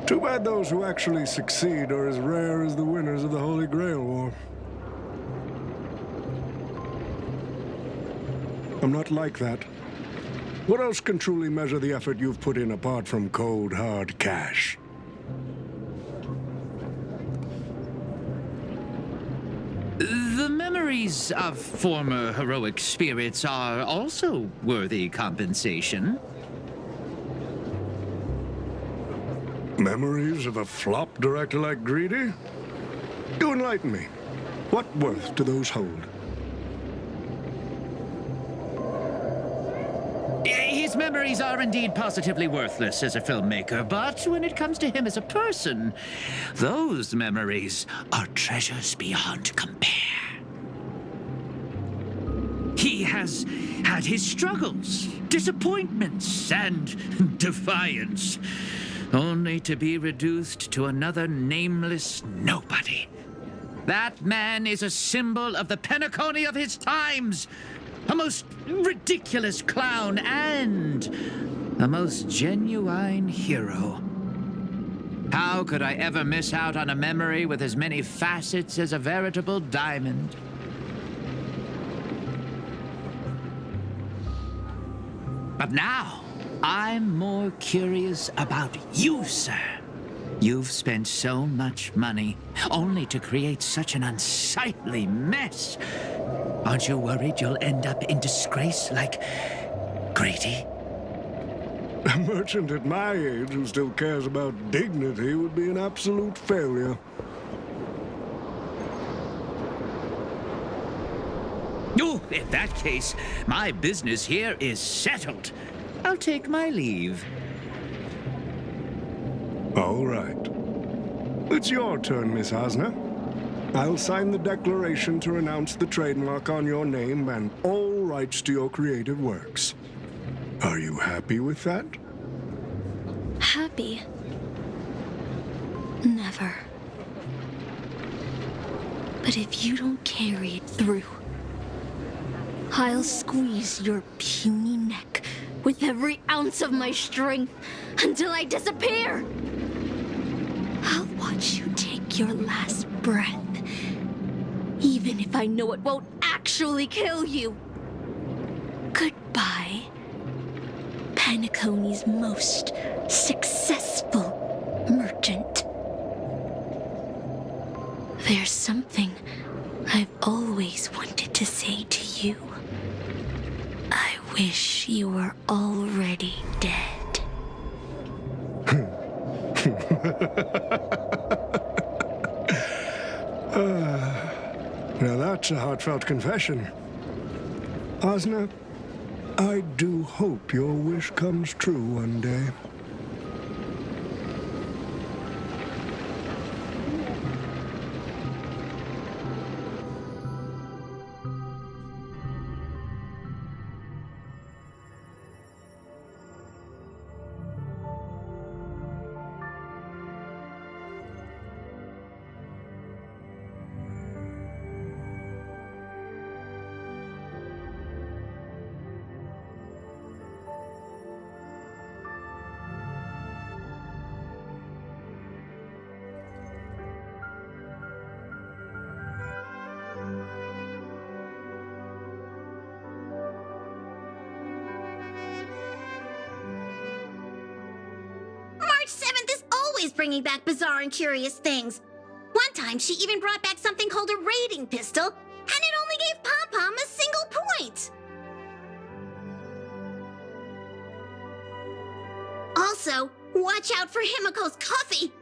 Too bad those who actually succeed are as rare as the winners of the Holy Grail War. I'm not like that. What else can truly measure the effort you've put in apart from cold, hard cash? The memories of former heroic spirits are also worthy compensation. Memories of a flop director like Greedy? Do enlighten me. What worth do those hold? His memories are indeed positively worthless as a filmmaker, but when it comes to him as a person, those memories are treasures beyond compare. He has had his struggles, disappointments, and defiance, only to be reduced to another nameless nobody. That man is a symbol of the Penacony of his times, a most ridiculous clown and a most genuine hero. How could I ever miss out on a memory with as many facets as a veritable diamond? But now, I'm more curious about you, sir. You've spent so much money, only to create such an unsightly mess. Aren't you worried you'll end up in disgrace like Grady? A merchant at my age who still cares about dignity would be an absolute failure. Oh, in that case, my business here is settled. I'll take my leave. All right. It's your turn, Miss Osner. I'll sign the declaration to renounce the trademark on your name and all rights to your creative works. Are you happy with that? Happy? Never. But if you don't carry it through, I'll squeeze your puny neck with every ounce of my strength until I disappear. I'll watch you take your last breath, even if I know it won't actually kill you. Goodbye, Penacony's most successful merchant. There's something I've always wanted to say to you. I wish you were already dead. Now that's a heartfelt confession. Osna, I do hope your wish comes true one day. Bringing back bizarre and curious things. One time, she even brought back something called a raiding pistol, and it only gave Pom-Pom a single point. Also, watch out for Himiko's coffee.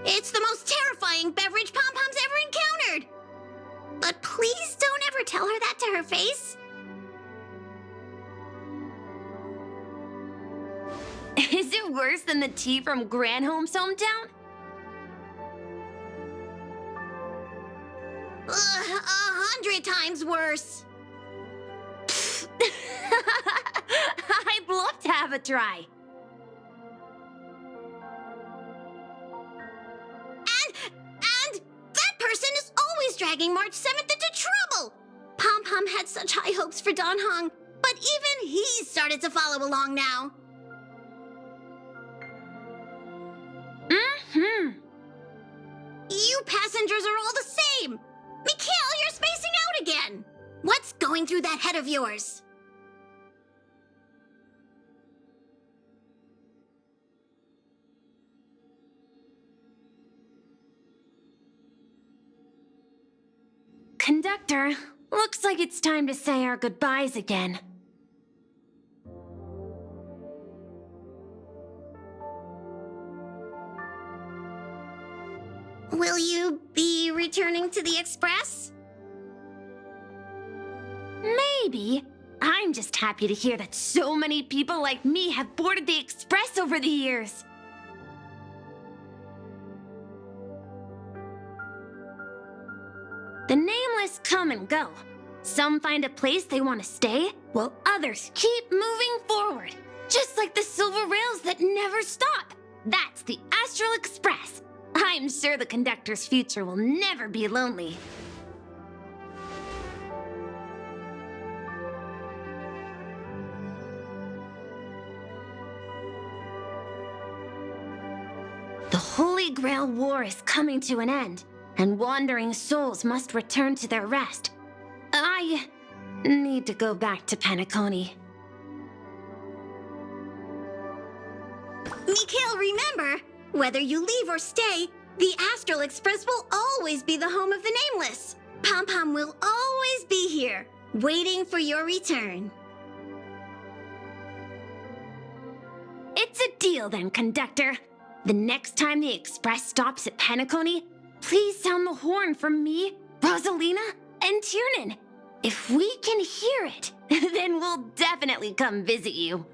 It's the most terrifying beverage Pom-Pom's ever encountered. But please don't ever tell her that to her face. Is it worse than the tea from Granholm's hometown? 100 times worse. I'd love to have a try. And that person is always dragging March 7th into trouble. Pom-Pom had such high hopes for Don Hong, but even he started to follow along now. You passengers are all the same! Mikhail, you're spacing out again! What's going through that head of yours? Conductor, looks like it's time to say our goodbyes again. Will you be returning to the Express? Maybe. I'm just happy to hear that so many people like me have boarded the Express over the years. The nameless come and go. Some find a place they want to stay, while others keep moving forward. Just like the silver rails that never stop. That's the Astral Express. I'm sure the conductor's future will never be lonely. The Holy Grail War is coming to an end, and wandering souls must return to their rest. I need to go back to Penacony. Mikhail, remember, whether you leave or stay, the Astral Express will always be the home of the Nameless. Pom-Pom will always be here, waiting for your return. It's a deal then, conductor. The next time the Express stops at Penacony, please sound the horn for me, Rosalina, and Tiernan. If we can hear it, then we'll definitely come visit you.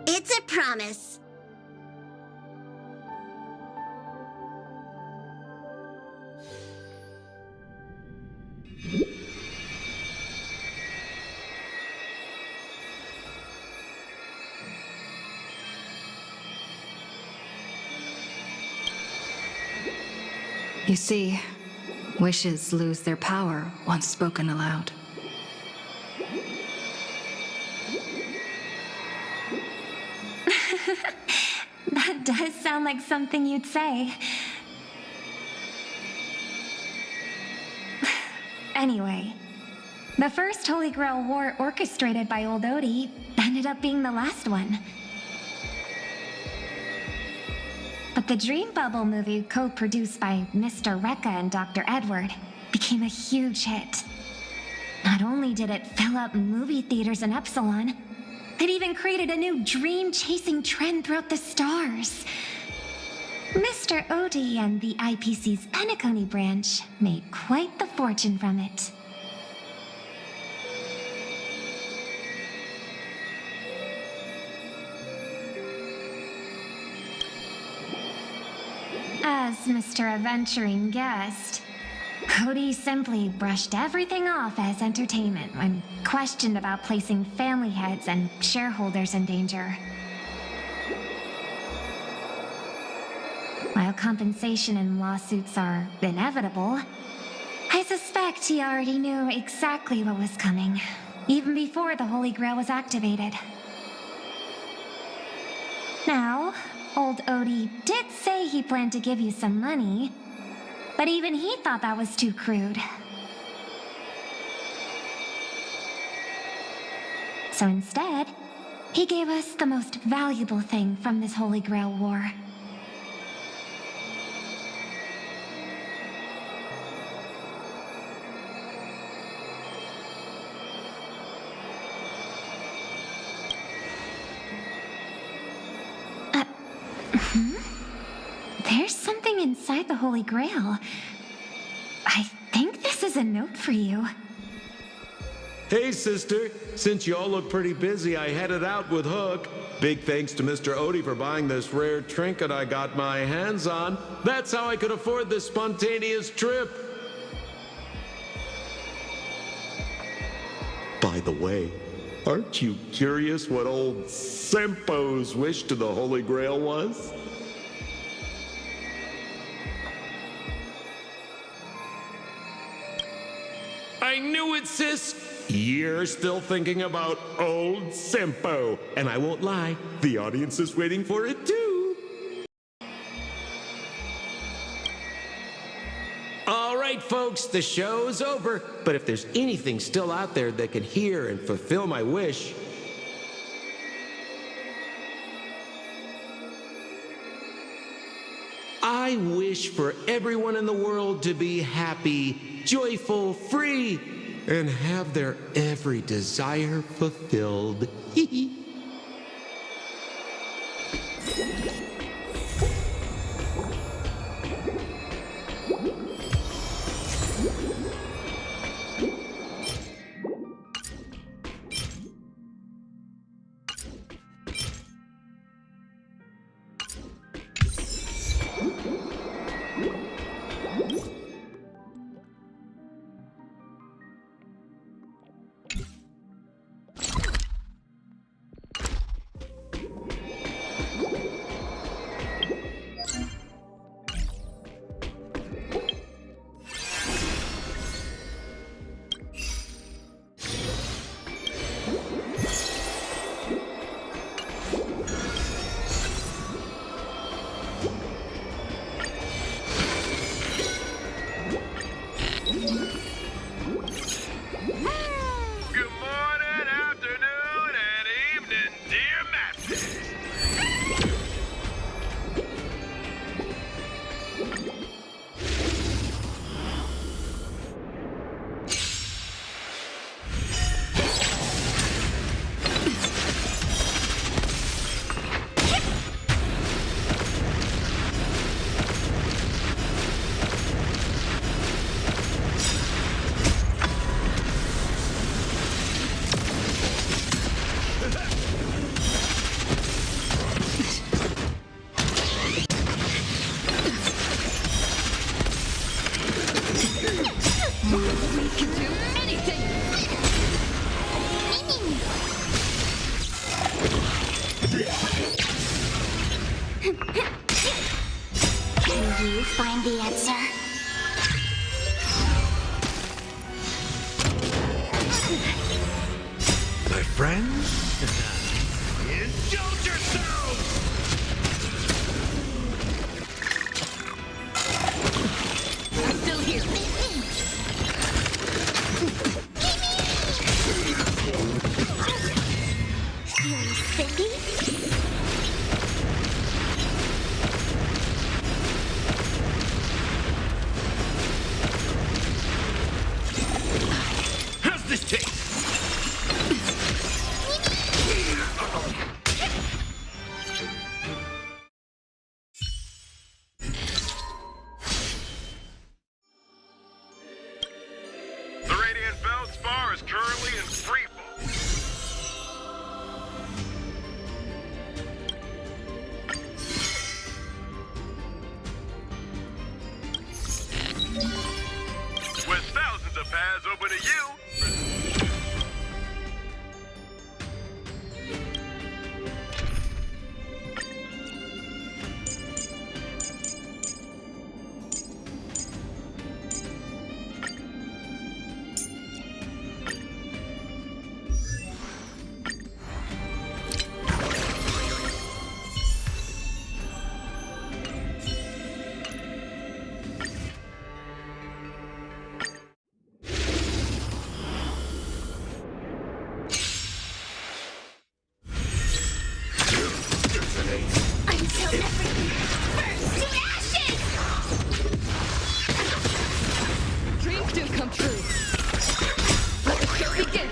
It's a promise. You see, wishes lose their power once spoken aloud. That does sound like something you'd say. Anyway, the first Holy Grail War orchestrated by Old Odie ended up being the last one. But the Dream Bubble movie, co-produced by Mr. Rekka and Dr. Edward, became a huge hit. Not only did it fill up movie theaters in Epsilon, it even created a new dream-chasing trend throughout the stars. Mr. Odie and the IPC's Penacony branch made quite the fortune from it. As Mr. Adventuring guessed, Odie simply brushed everything off as entertainment when questioned about placing family heads and shareholders in danger. While compensation and lawsuits are inevitable, I suspect he already knew exactly what was coming, even before the Holy Grail was activated. Now, old Odie did say he planned to give you some money, but even he thought that was too crude. So instead, he gave us the most valuable thing from this Holy Grail War. There's something inside the Holy Grail. I think this is a note for you. Hey, sister. Since y'all look pretty busy, I headed out with Hook. Big thanks to Mr. Odie for buying this rare trinket I got my hands on. That's how I could afford this spontaneous trip. By the way, aren't you curious what old Sempo's wish to the Holy Grail was? I knew it, sis! You're still thinking about old Sempo. And I won't lie, the audience is waiting for it too. All right, folks, the show's over. But if there's anything still out there that can hear and fulfill my wish, I wish for everyone in the world to be happy, joyful, free, and have their every desire fulfilled. Find the answer. My friends? Indulge yourselves! I'm still here. taste? The Radiant Feldspar is currently in freefall. With thousands of paths open to you. Until everything burns to ashes! Dreams do come true. Let the show begin.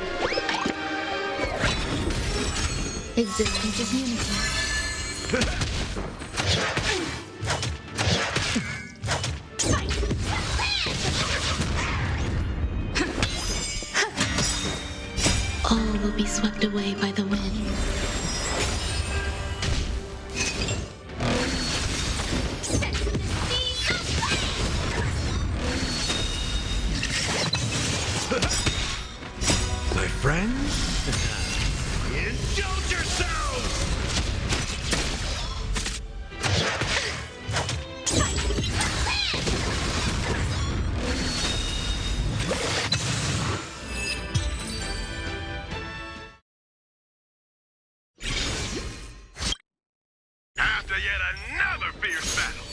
Existence is unity. All will be swept away by the wind. My friends? Indulge yourselves! After yet another fierce battle.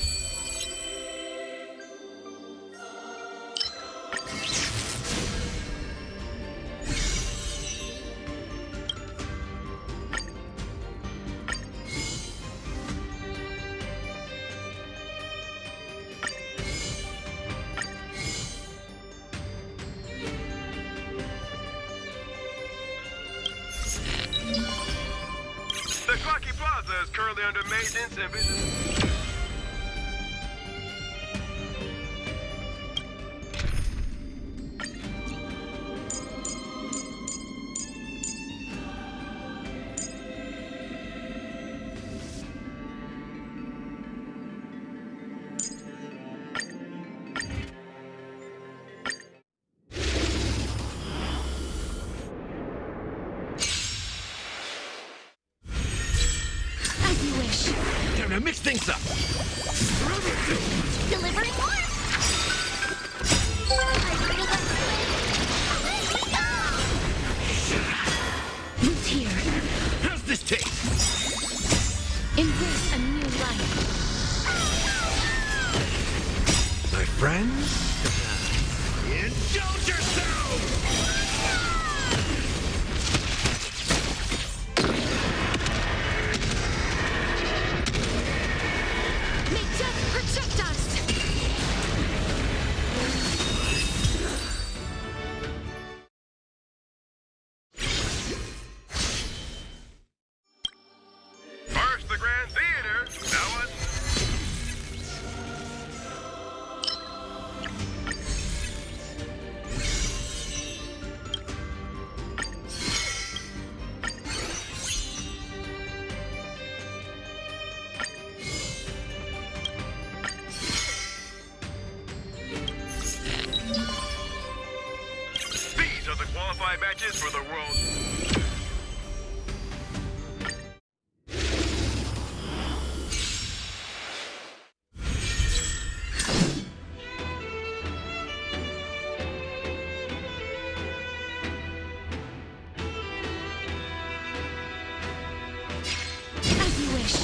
The Clocky Plaza is currently under maintenance and business. As you wish. Time to mix things up. Delivering more! Who's here? How's this taste? Embrace a new life. My friends? Indulge yourselves! May death protect us! First the Grand Theater, now what? These are the qualified matches for the world. As you wish.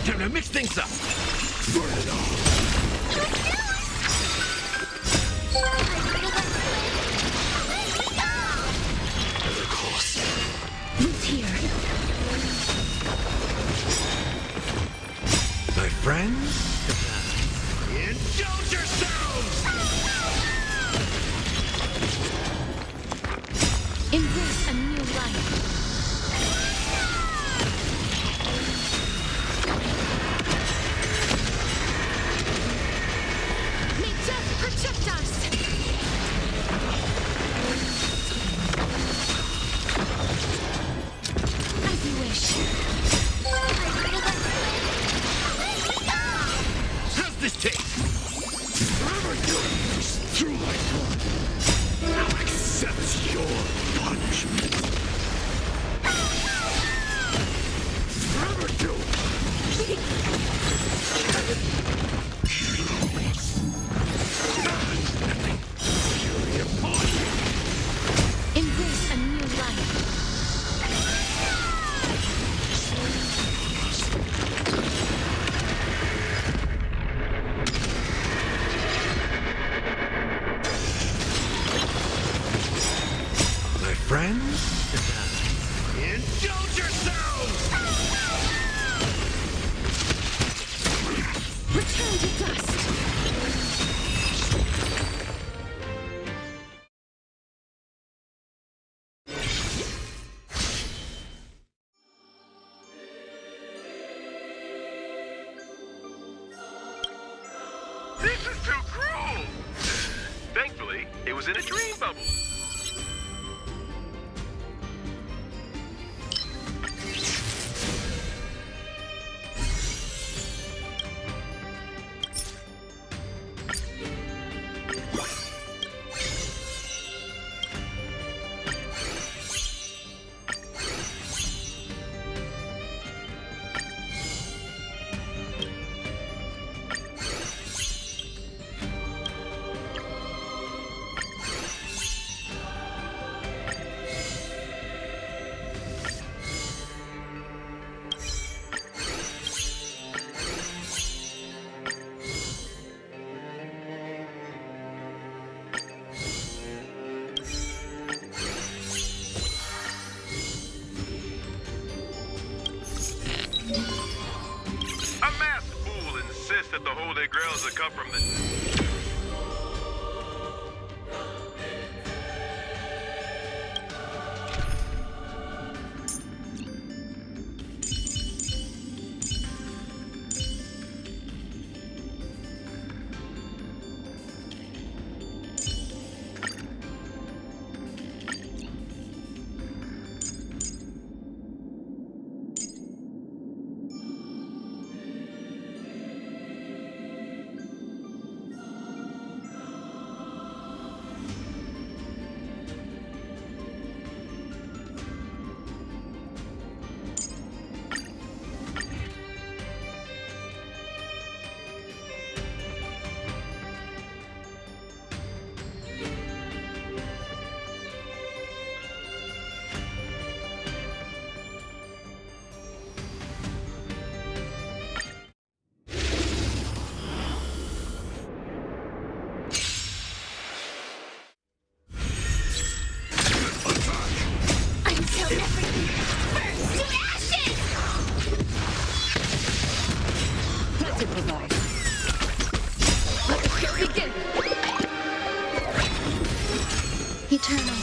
Time to mix things up. Burn it all. Who's here? My friends? Indulge yourselves! friends? Indulge yourselves! Return to dust! This is too cruel! Thankfully, it was in a dream bubble. A masked fool insists that the Holy Grails have come from the... Eternal.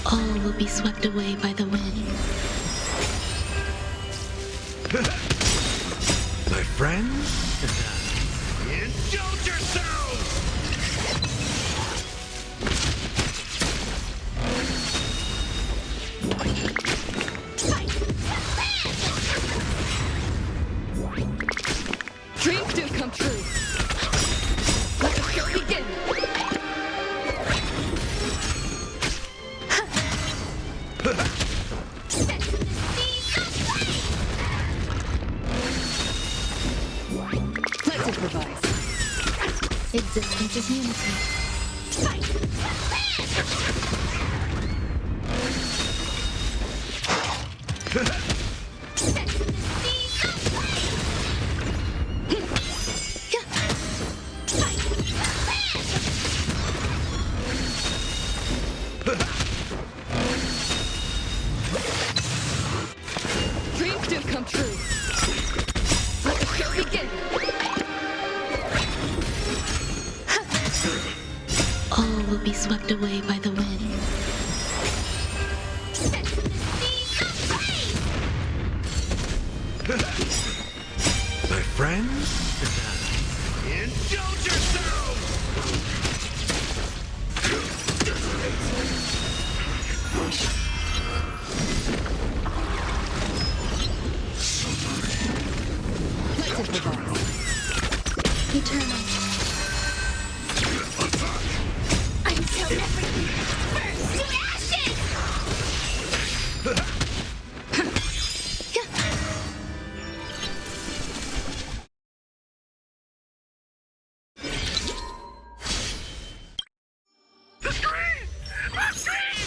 All will be swept away by the wind. My friends? Indulge yourselves! Dreams do come true. Let the show begin. Let's improvise. Existence is unity. Dreams do come true. Let the show begin. All will be swept away by the wind. My friends? Indulge yourselves! Let's improvise. Eternal. Until everything burns to ashes! The screen! The screen!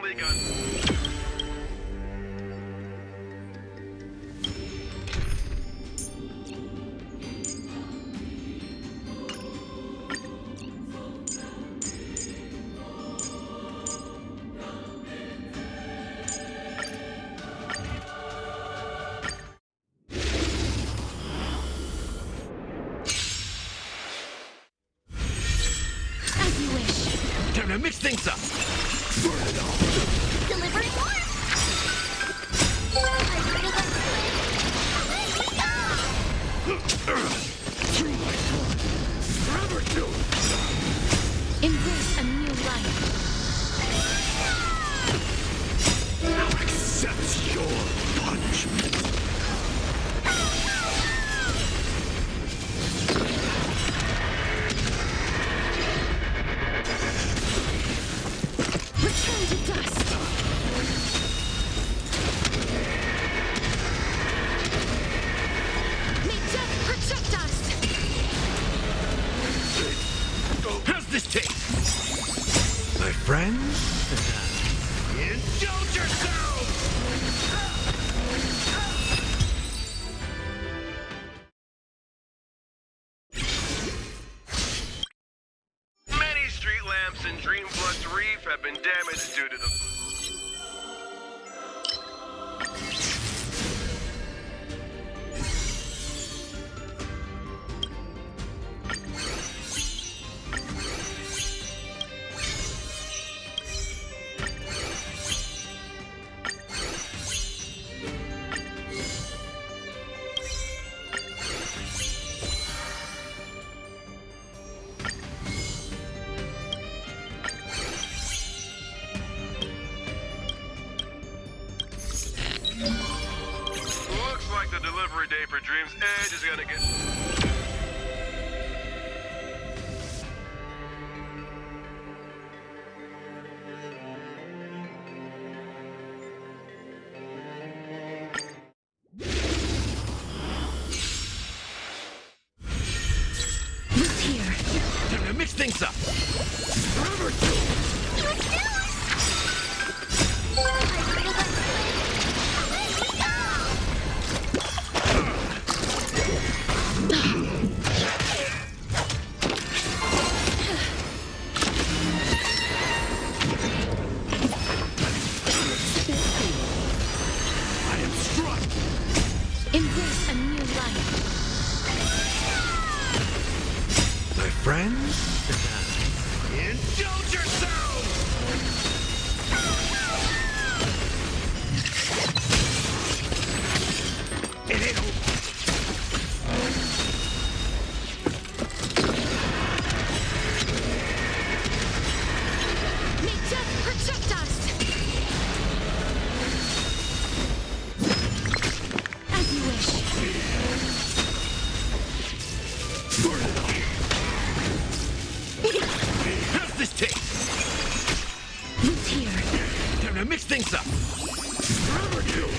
finally got... Time to mix things up. Burn it all. Delivering more! Through my blood. Forever too. Embrace a new life. Now accept your punishment. Return to dust. May death protect us. How's this taste? My friends? Indulge yourselves! Many street lamps in Dreamflux Reef have been damaged due to the... Looks like the delivery day for Dream's Edge is gonna get... Who's here? Time to mix things up. Forever too. I am struck. Embrace a new life. My friends? Indulge yourselves! It ain't over. May death protect us. As you wish. Burn it all. How's this taste? Who's here? Time to mix things up. Forever too.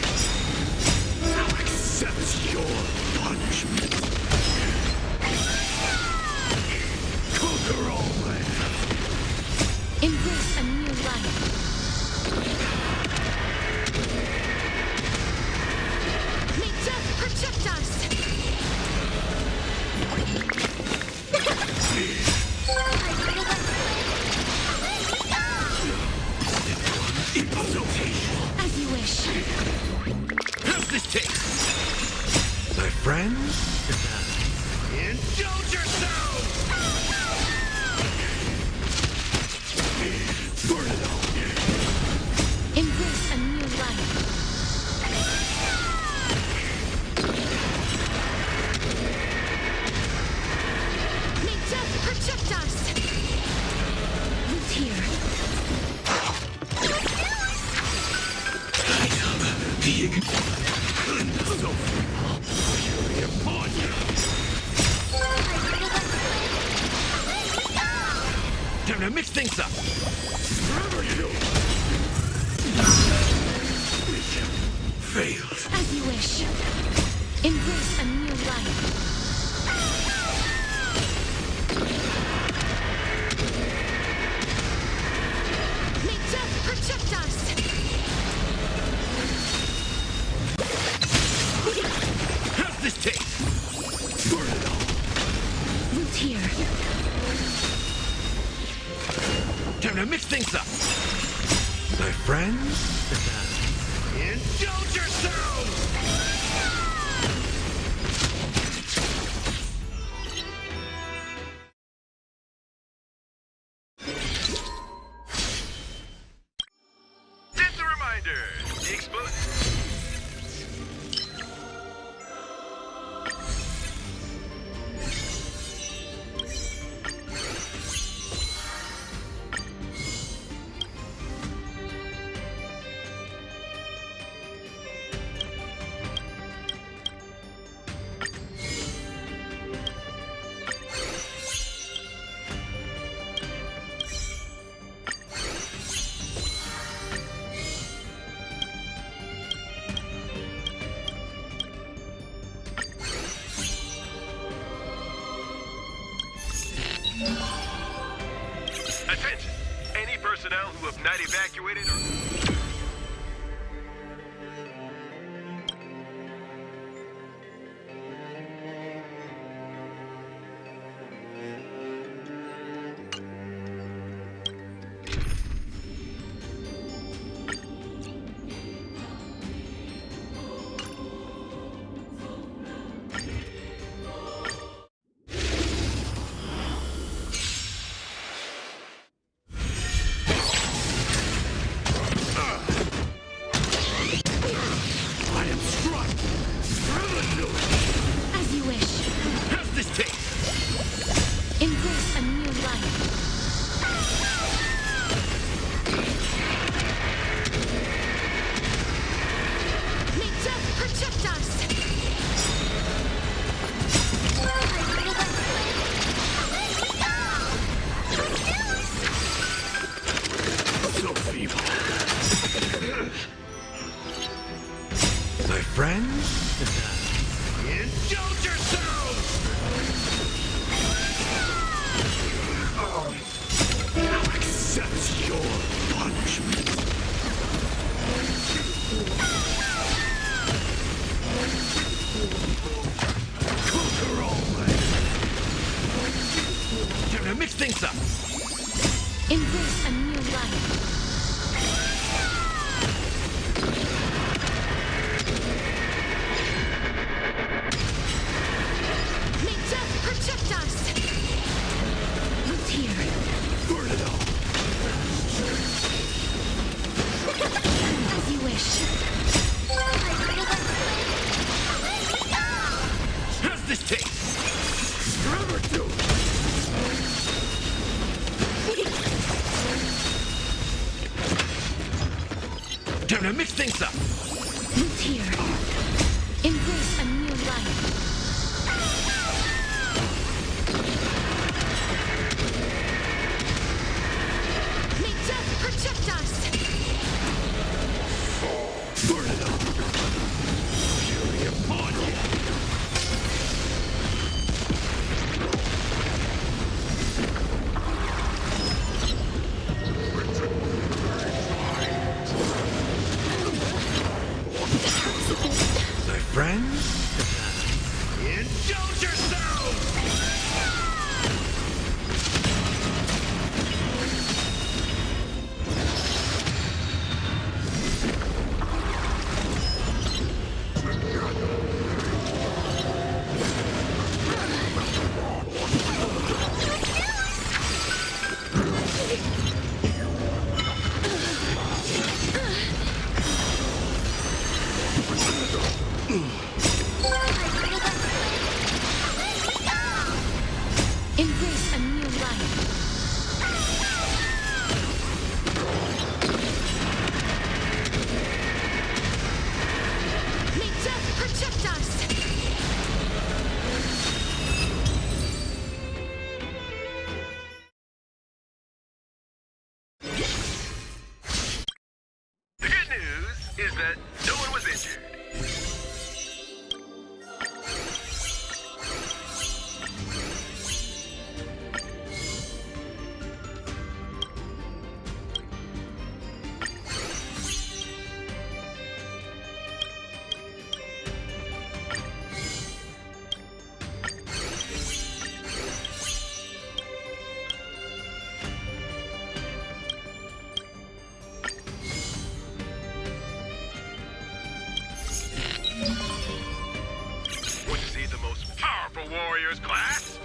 Now accept your punishment. Conquer all land. Embrace a new life. May death protect us. As you wish. How's this taste? My friends? Indulge yourselves! Burn it all. Embrace a new life. May death protect us. Who's here? So fury upon you. Time to mix things up. Forever you. Mission failed. As you wish. Embrace a new life. May death protect us. mix things up. My friends? Indulge yourselves! Just a reminder, the explosion... Attention! Any personnel who have not evacuated or... As you wish. How's this taste? Embrace a new life. May death protect us! So feeble. My friends? Indulge yourselves! Now accept your punishment. Conquer all Time to mix things up. Embrace a new life. May death protect us! What's here? Burn it all. As you wish. How's this taste? Forever do. Time to mix things up. What's here? Embrace a new life. May death protect us! Burn it up. Fury upon you. My friends? Indulge yourselves! Embrace a new life. May death protect us! The good news is that no one was injured. for warriors, class!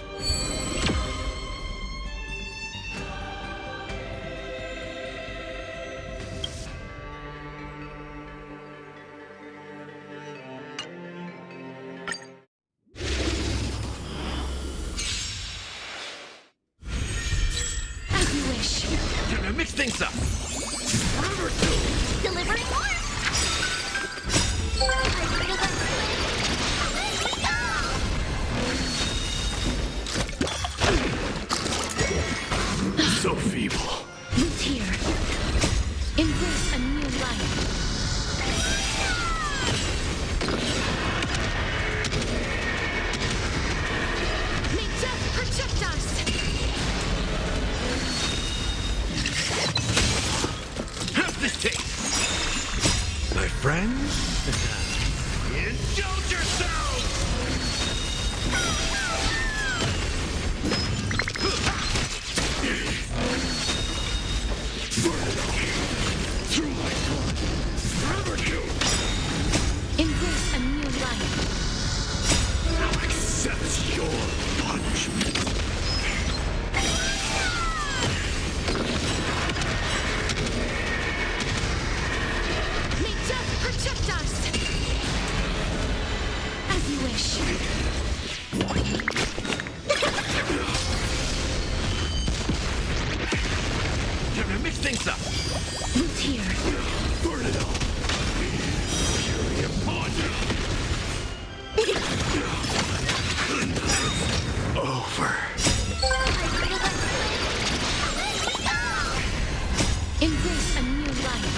As you wish. Time to mix things up. Remember to! Delivering more! So feeble. Root here. Embrace a new life. May death protect us! How's this taste? My friends? Indulge yourselves! Through my blood. Remember to! Embrace a new life. Now accept your punishment. May death protect us! As you wish. Time to mix things up. Root here. Burn it all. Fury upon you. Over. Embrace a new life.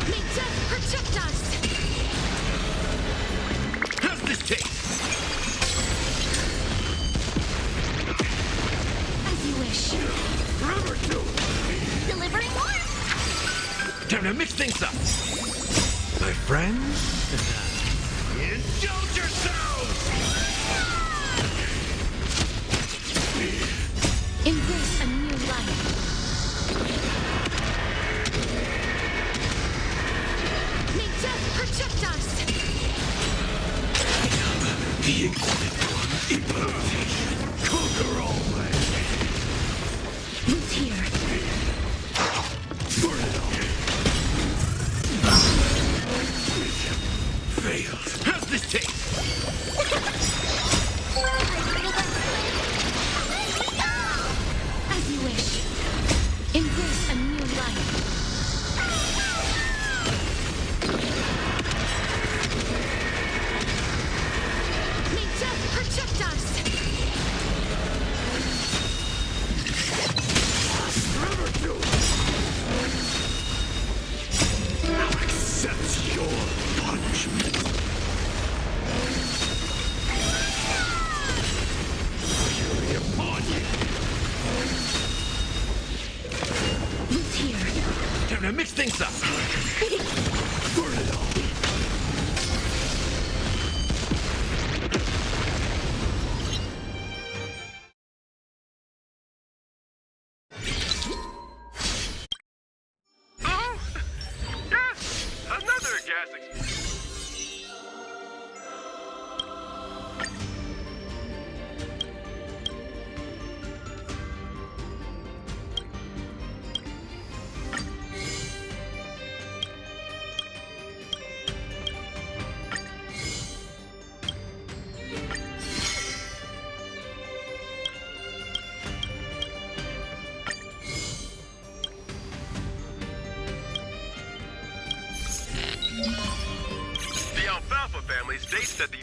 May death protect us! How's this taste? As you wish. Remember to! Delivering more! Time to mix things up. My friends? Indulge yourselves! Embrace a new life. May death protect us! The Infinite One impartation. Conquer all my Root here. burn it all. Failed. How's this taste? As you wish. Embrace a new life. May death protect us! Remember to! Now accept your punishment. Fury upon you. Root here. Time to mix things up. Burn it all. Oh! Yes! Another gas explosion. The alfalfa family states that the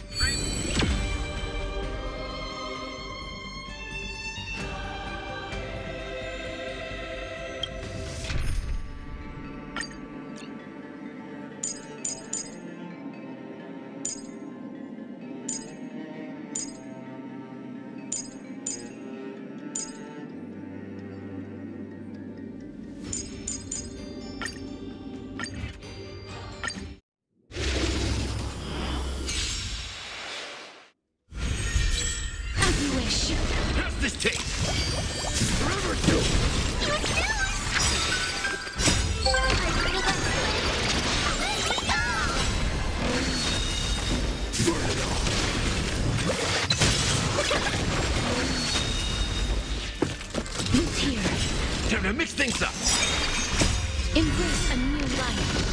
things up. Embrace a new life.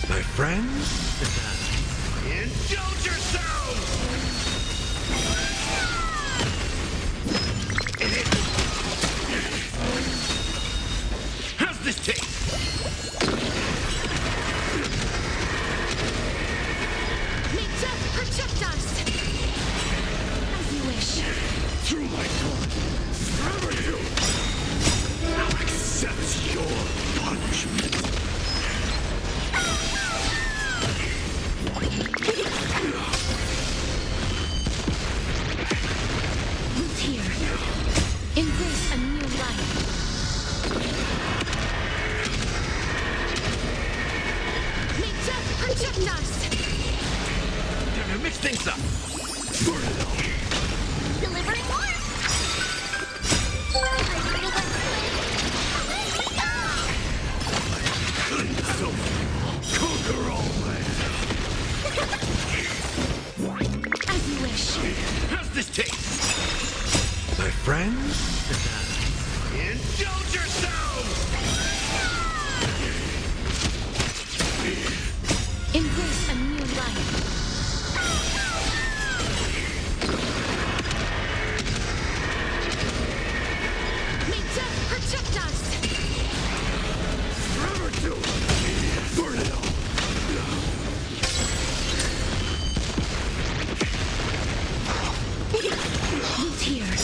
My friends? Indulge yourselves! How's this taste? May death protect us! As you wish. Through my blood, forever you! Now accept your punishment. Root here. Embrace a new life. May death protect us! Time to mix things up. Burn it all. Delivering more! Conquer all land. As you wish. How's this taste? My friends? Indulge yourselves! Embrace a new life. May death protect us! Forever do. Burn it all. Root here.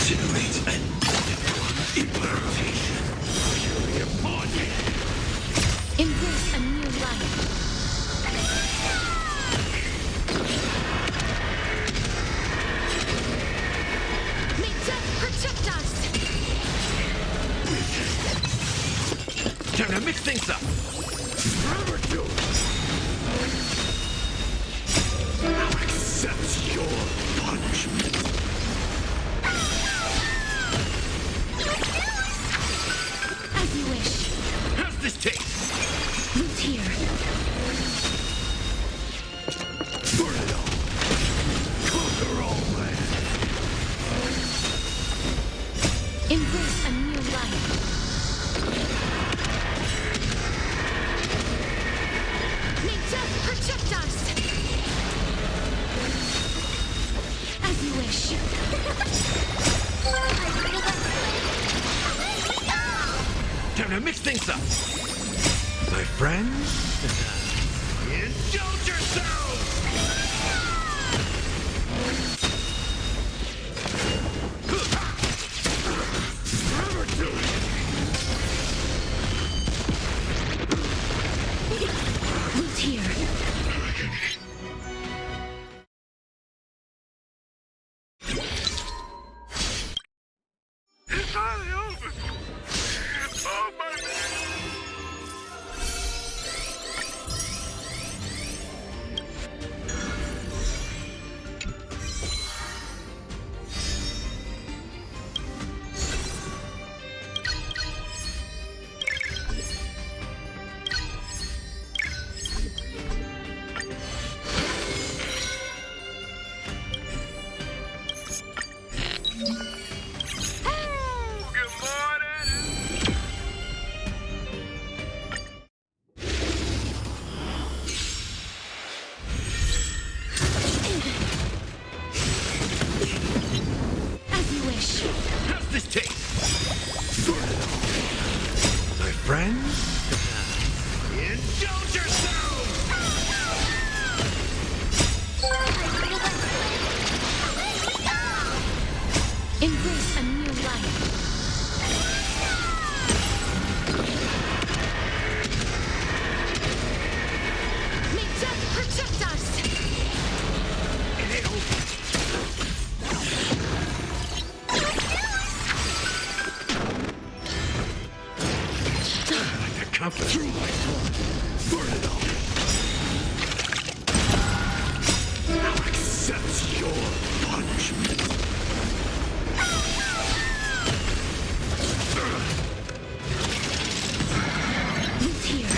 Simulate an impartation. Fury upon you. Embrace a new life. May death protect us! Time to mix things up. Forever do. Now accept your punishment. As you wish. How's this taste? Root here. Burn it all. Conquer all land. Embrace a new life. May death protect us! As you wish. Time to mix things up. My friends? Indulge yourselves! Forever do. Root here. It's finally over. Oh, my good morning. As you wish. How's this taste? Burn it all. My friends? Indulge yourselves! Embrace a new life. May death protect us! Like a compass. Through my blood. Burn it all. Now accept your punishment. Root here.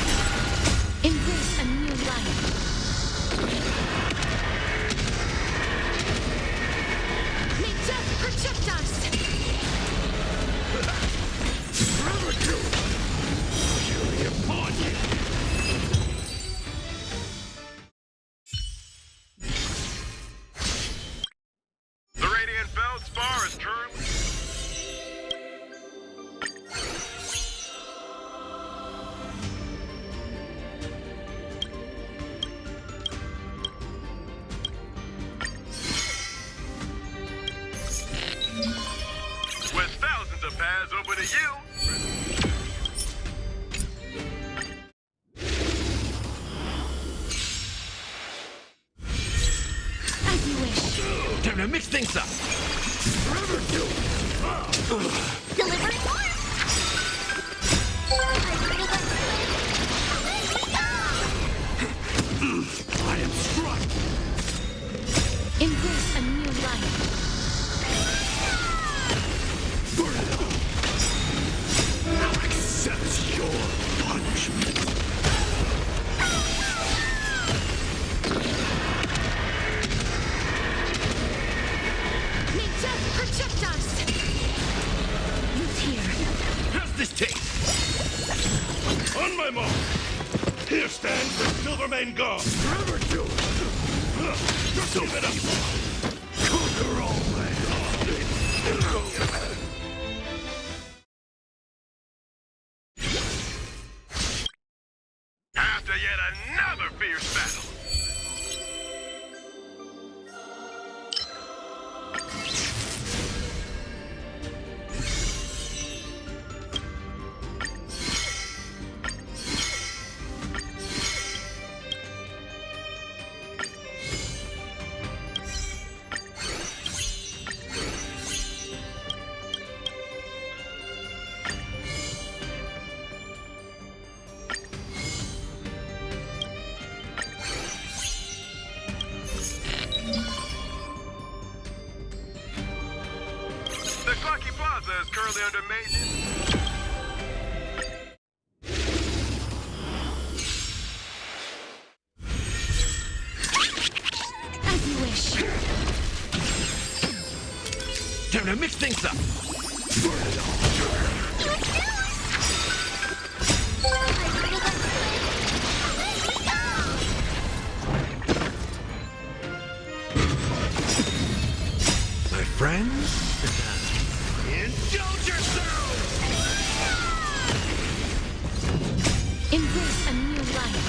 Embrace a new life. Currently. With thousands of paths open to you. As you wish. Time to mix things up. Delivering more! I am struck. Embrace a new life. Burn it up. Now accept your punishment. May death protect us! Who's here? How's this taste? On my mark. Here stands the Silvermane God. Forever do. So give it up. Conquer all land. After yet another fierce battle. The Clocky Plaza is currently under maintenance. As you wish. Time to mix things up. Burn it all. My friends? Indulge yourself. Embrace a new life.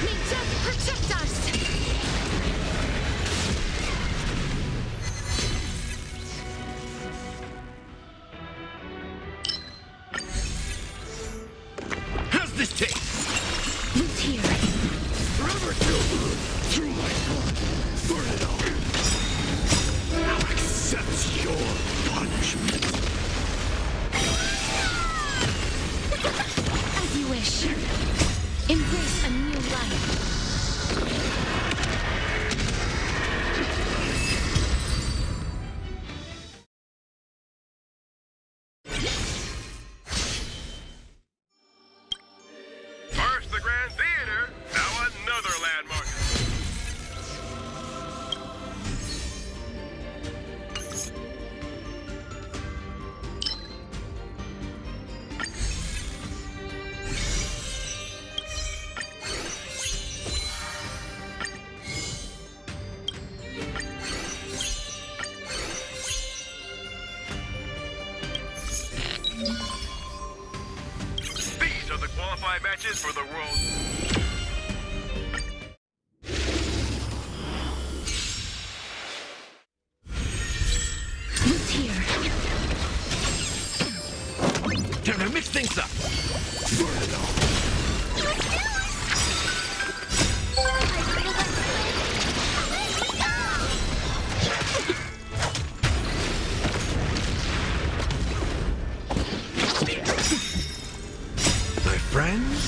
May death protect us! How's this taste? Who's here? Forever do. Through my blood. Burn it all. Now accept your punishment. As you wish. Embrace a new life. First the Grand Theater, now another landmark. These are the qualified matches for the world. Who's here? Time to mix things up. Burn it all. My friends?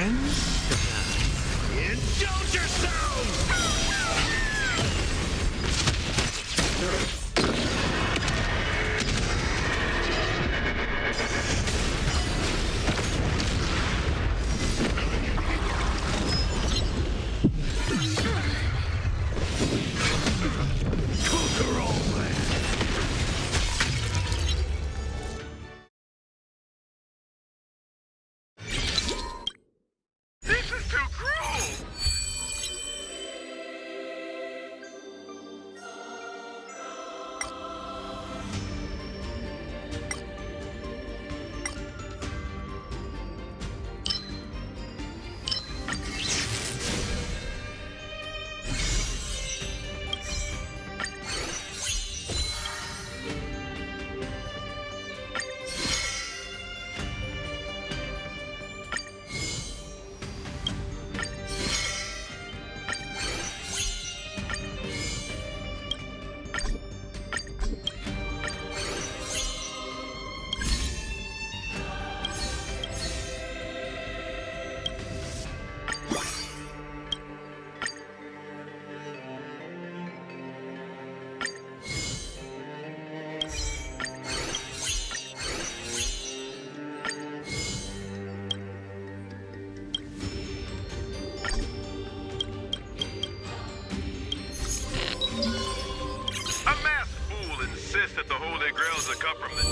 friends? Indulge yourselves! Conquer all land. This is too cruel! A masked fool insists that the Holy Grail is a cup from the...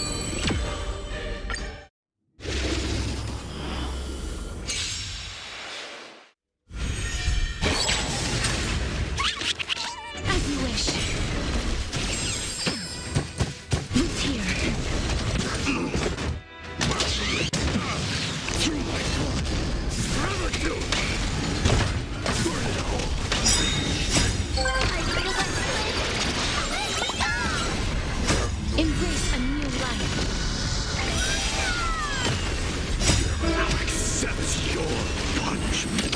As you wish. Who's here? Through my blood. Forever burn it all. Embrace a new life. Now accept your punishment.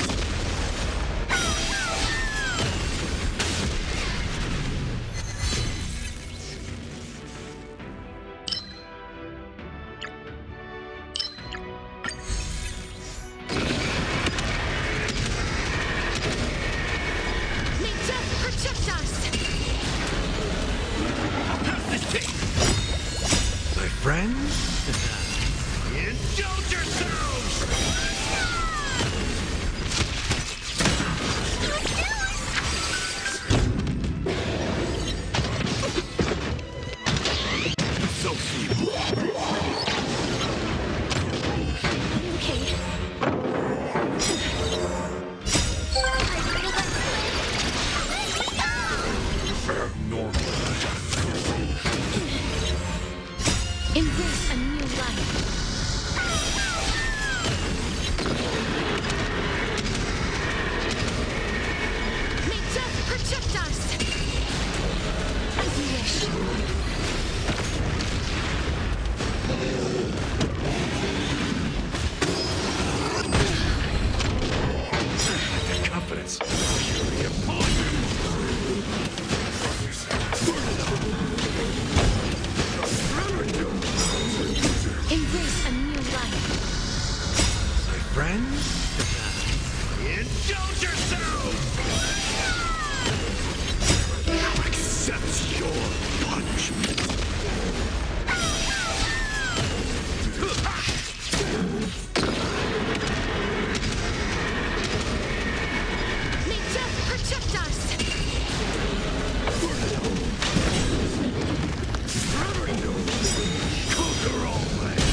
May death protect us! Pass this tape. My friends? Indulge yourselves! So feeble. Okay. Abnormal. Embrace a new life. May death protect us! As you wish. Confidence. Fury upon you. Burn it up. Forever Embrace a new life. My friends? Indulge yourselves! Now accept your punishment. May death protect us! Conquer all land.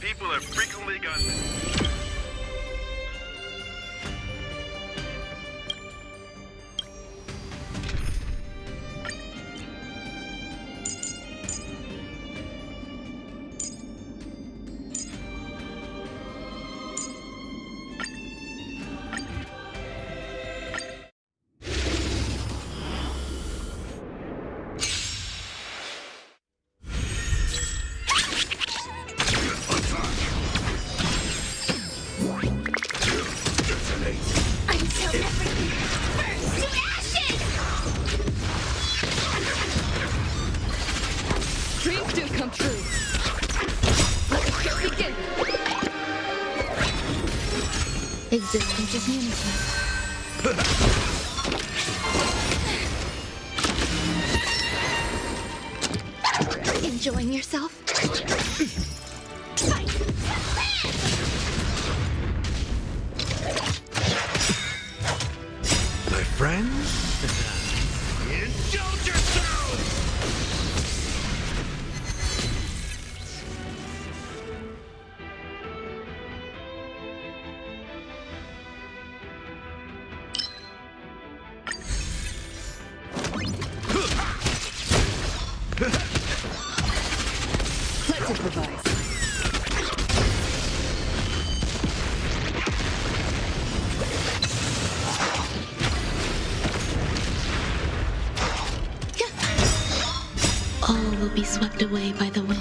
people have frequently gotten... Dreams do come true. Let the show begin. Existence is unity. Enjoying yourself? My friends? Indulge yourselves! Let's improvise. All will be swept away by the wind.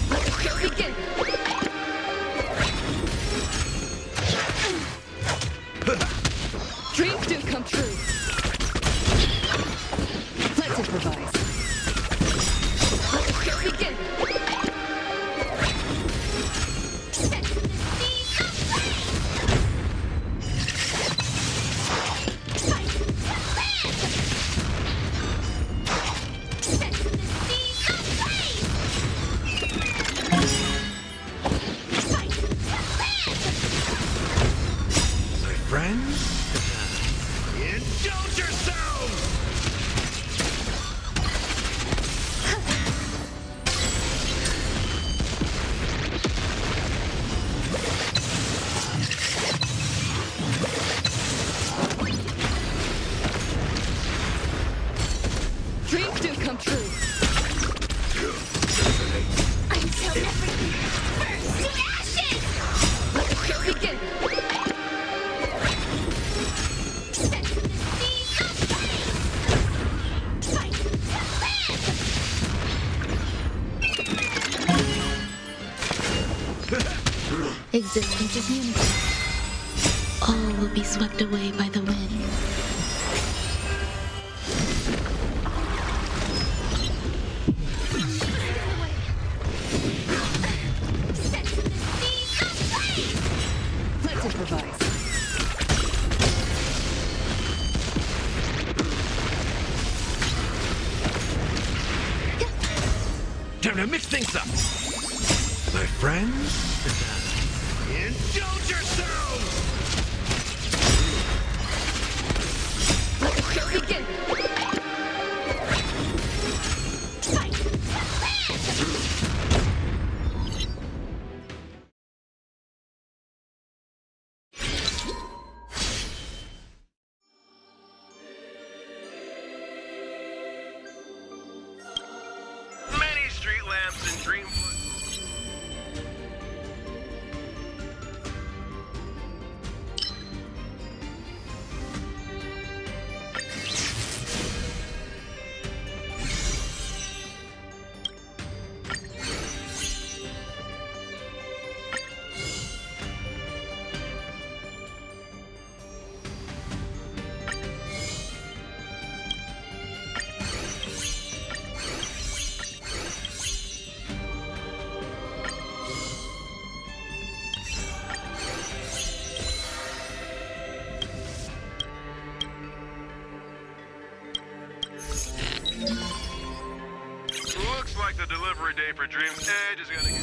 Let the show begin. Dreams do come true. Let's improvise. Let the show begin. My friends? Indulge yourselves! Dreams do come true. Until everything burns to ashes! Let the show begin. Set the seas aflame! Fight Existence is unity. All will be swept away by the wind. Set the seas aflame! Let's improvise. Time to mix things up! My friends? Indulge yourselves! Let the show begin. Fight Many street lamps and dream... Looks like the delivery day for Dream's Edge is gonna get...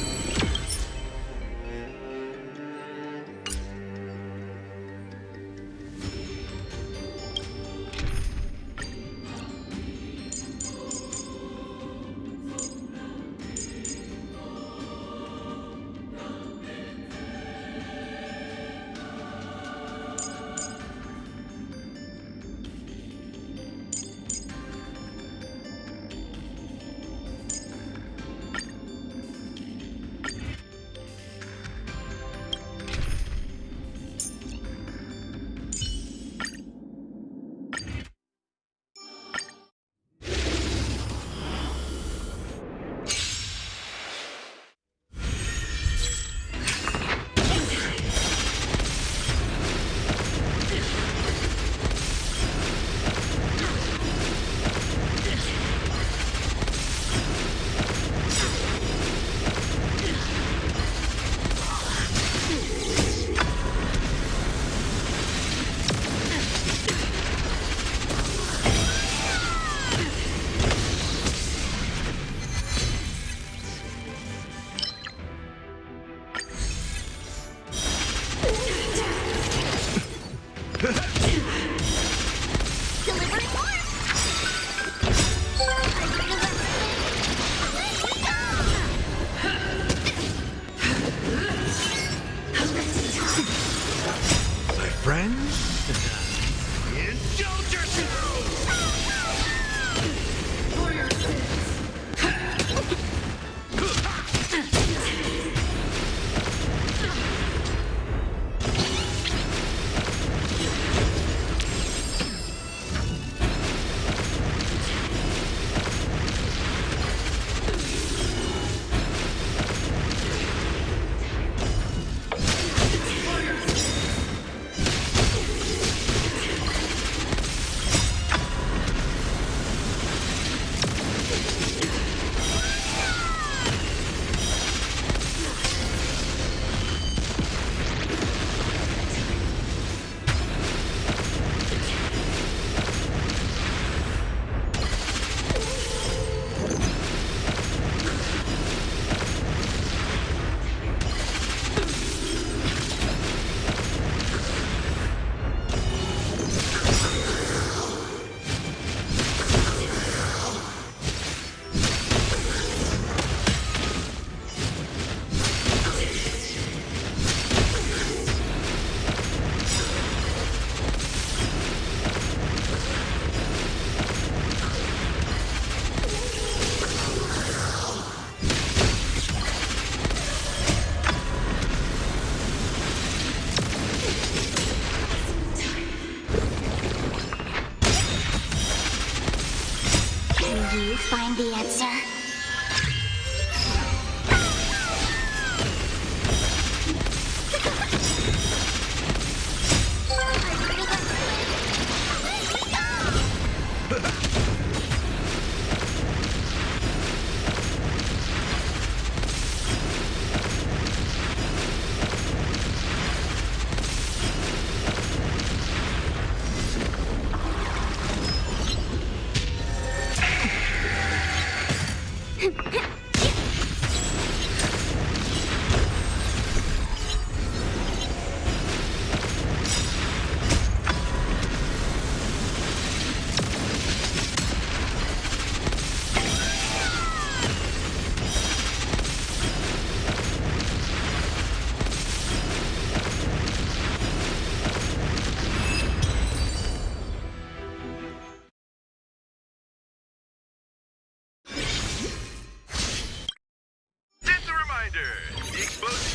reminder, the explosive.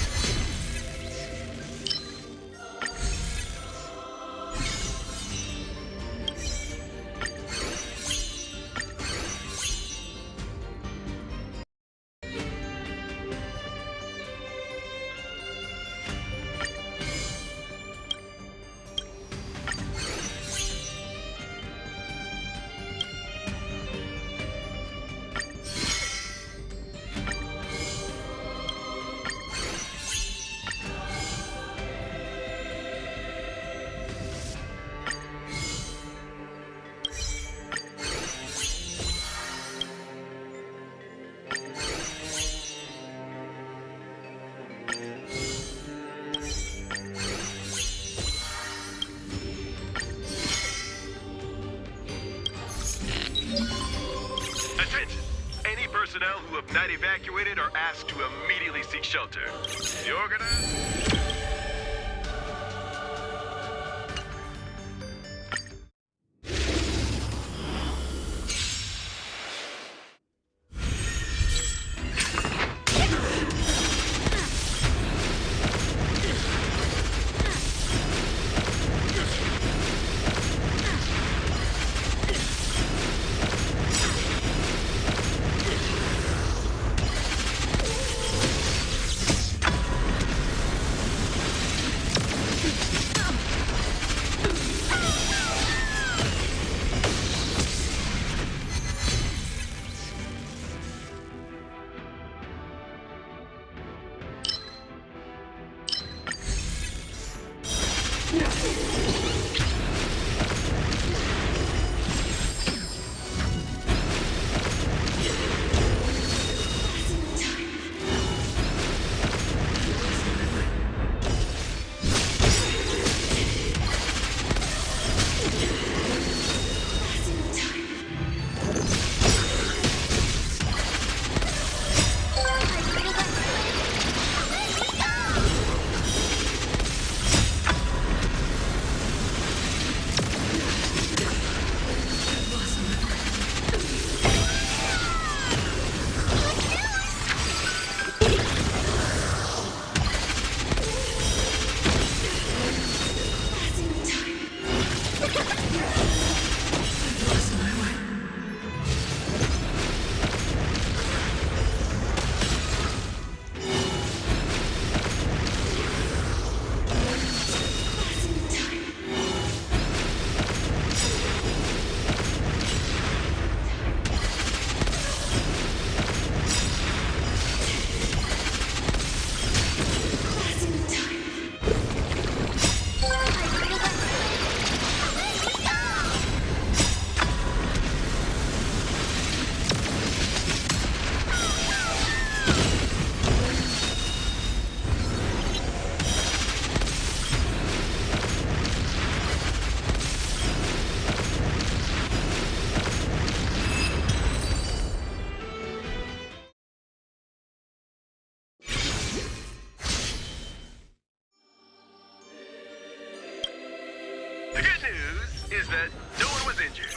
Attention! Any personnel who have not evacuated are asked to immediately seek shelter. You're gonna... The good news is that no one was injured.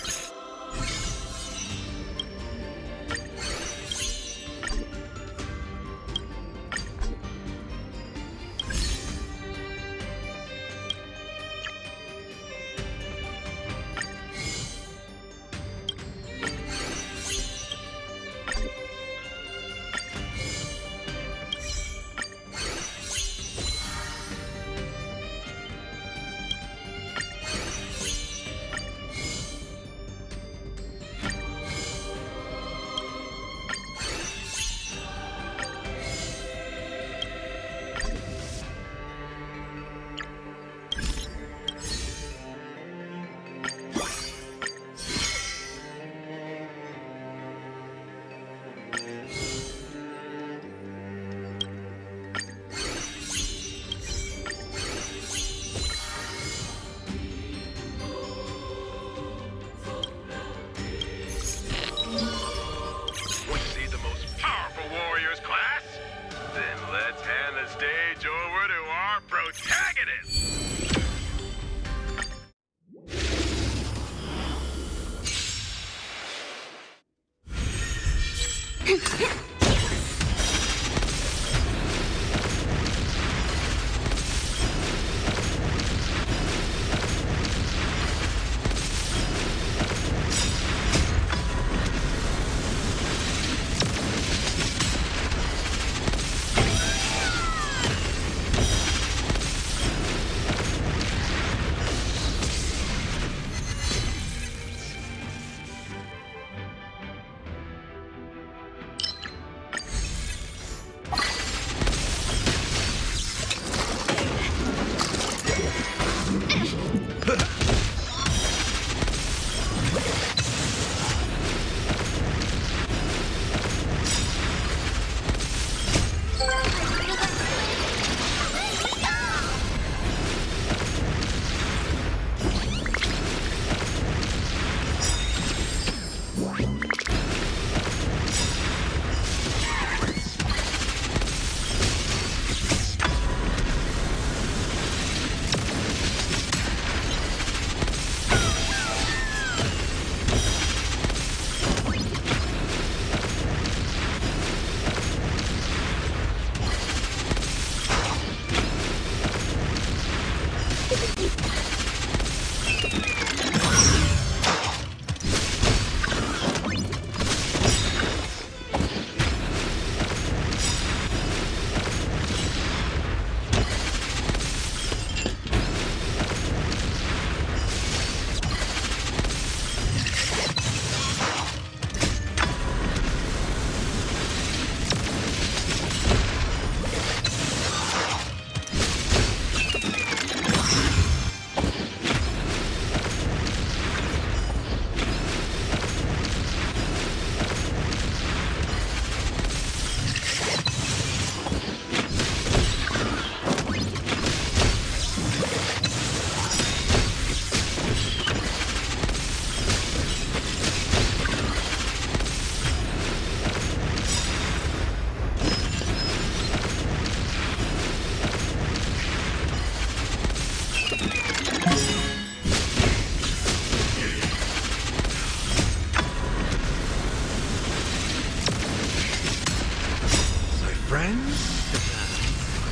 friends?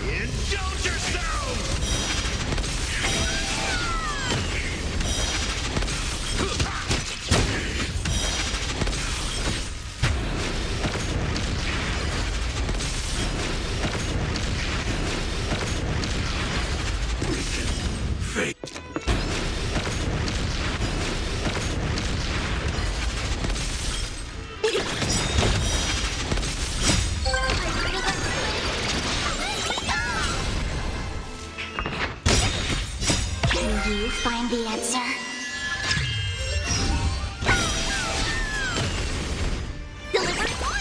Indulge yourselves! Fate. Can you find the answer? Delivering more!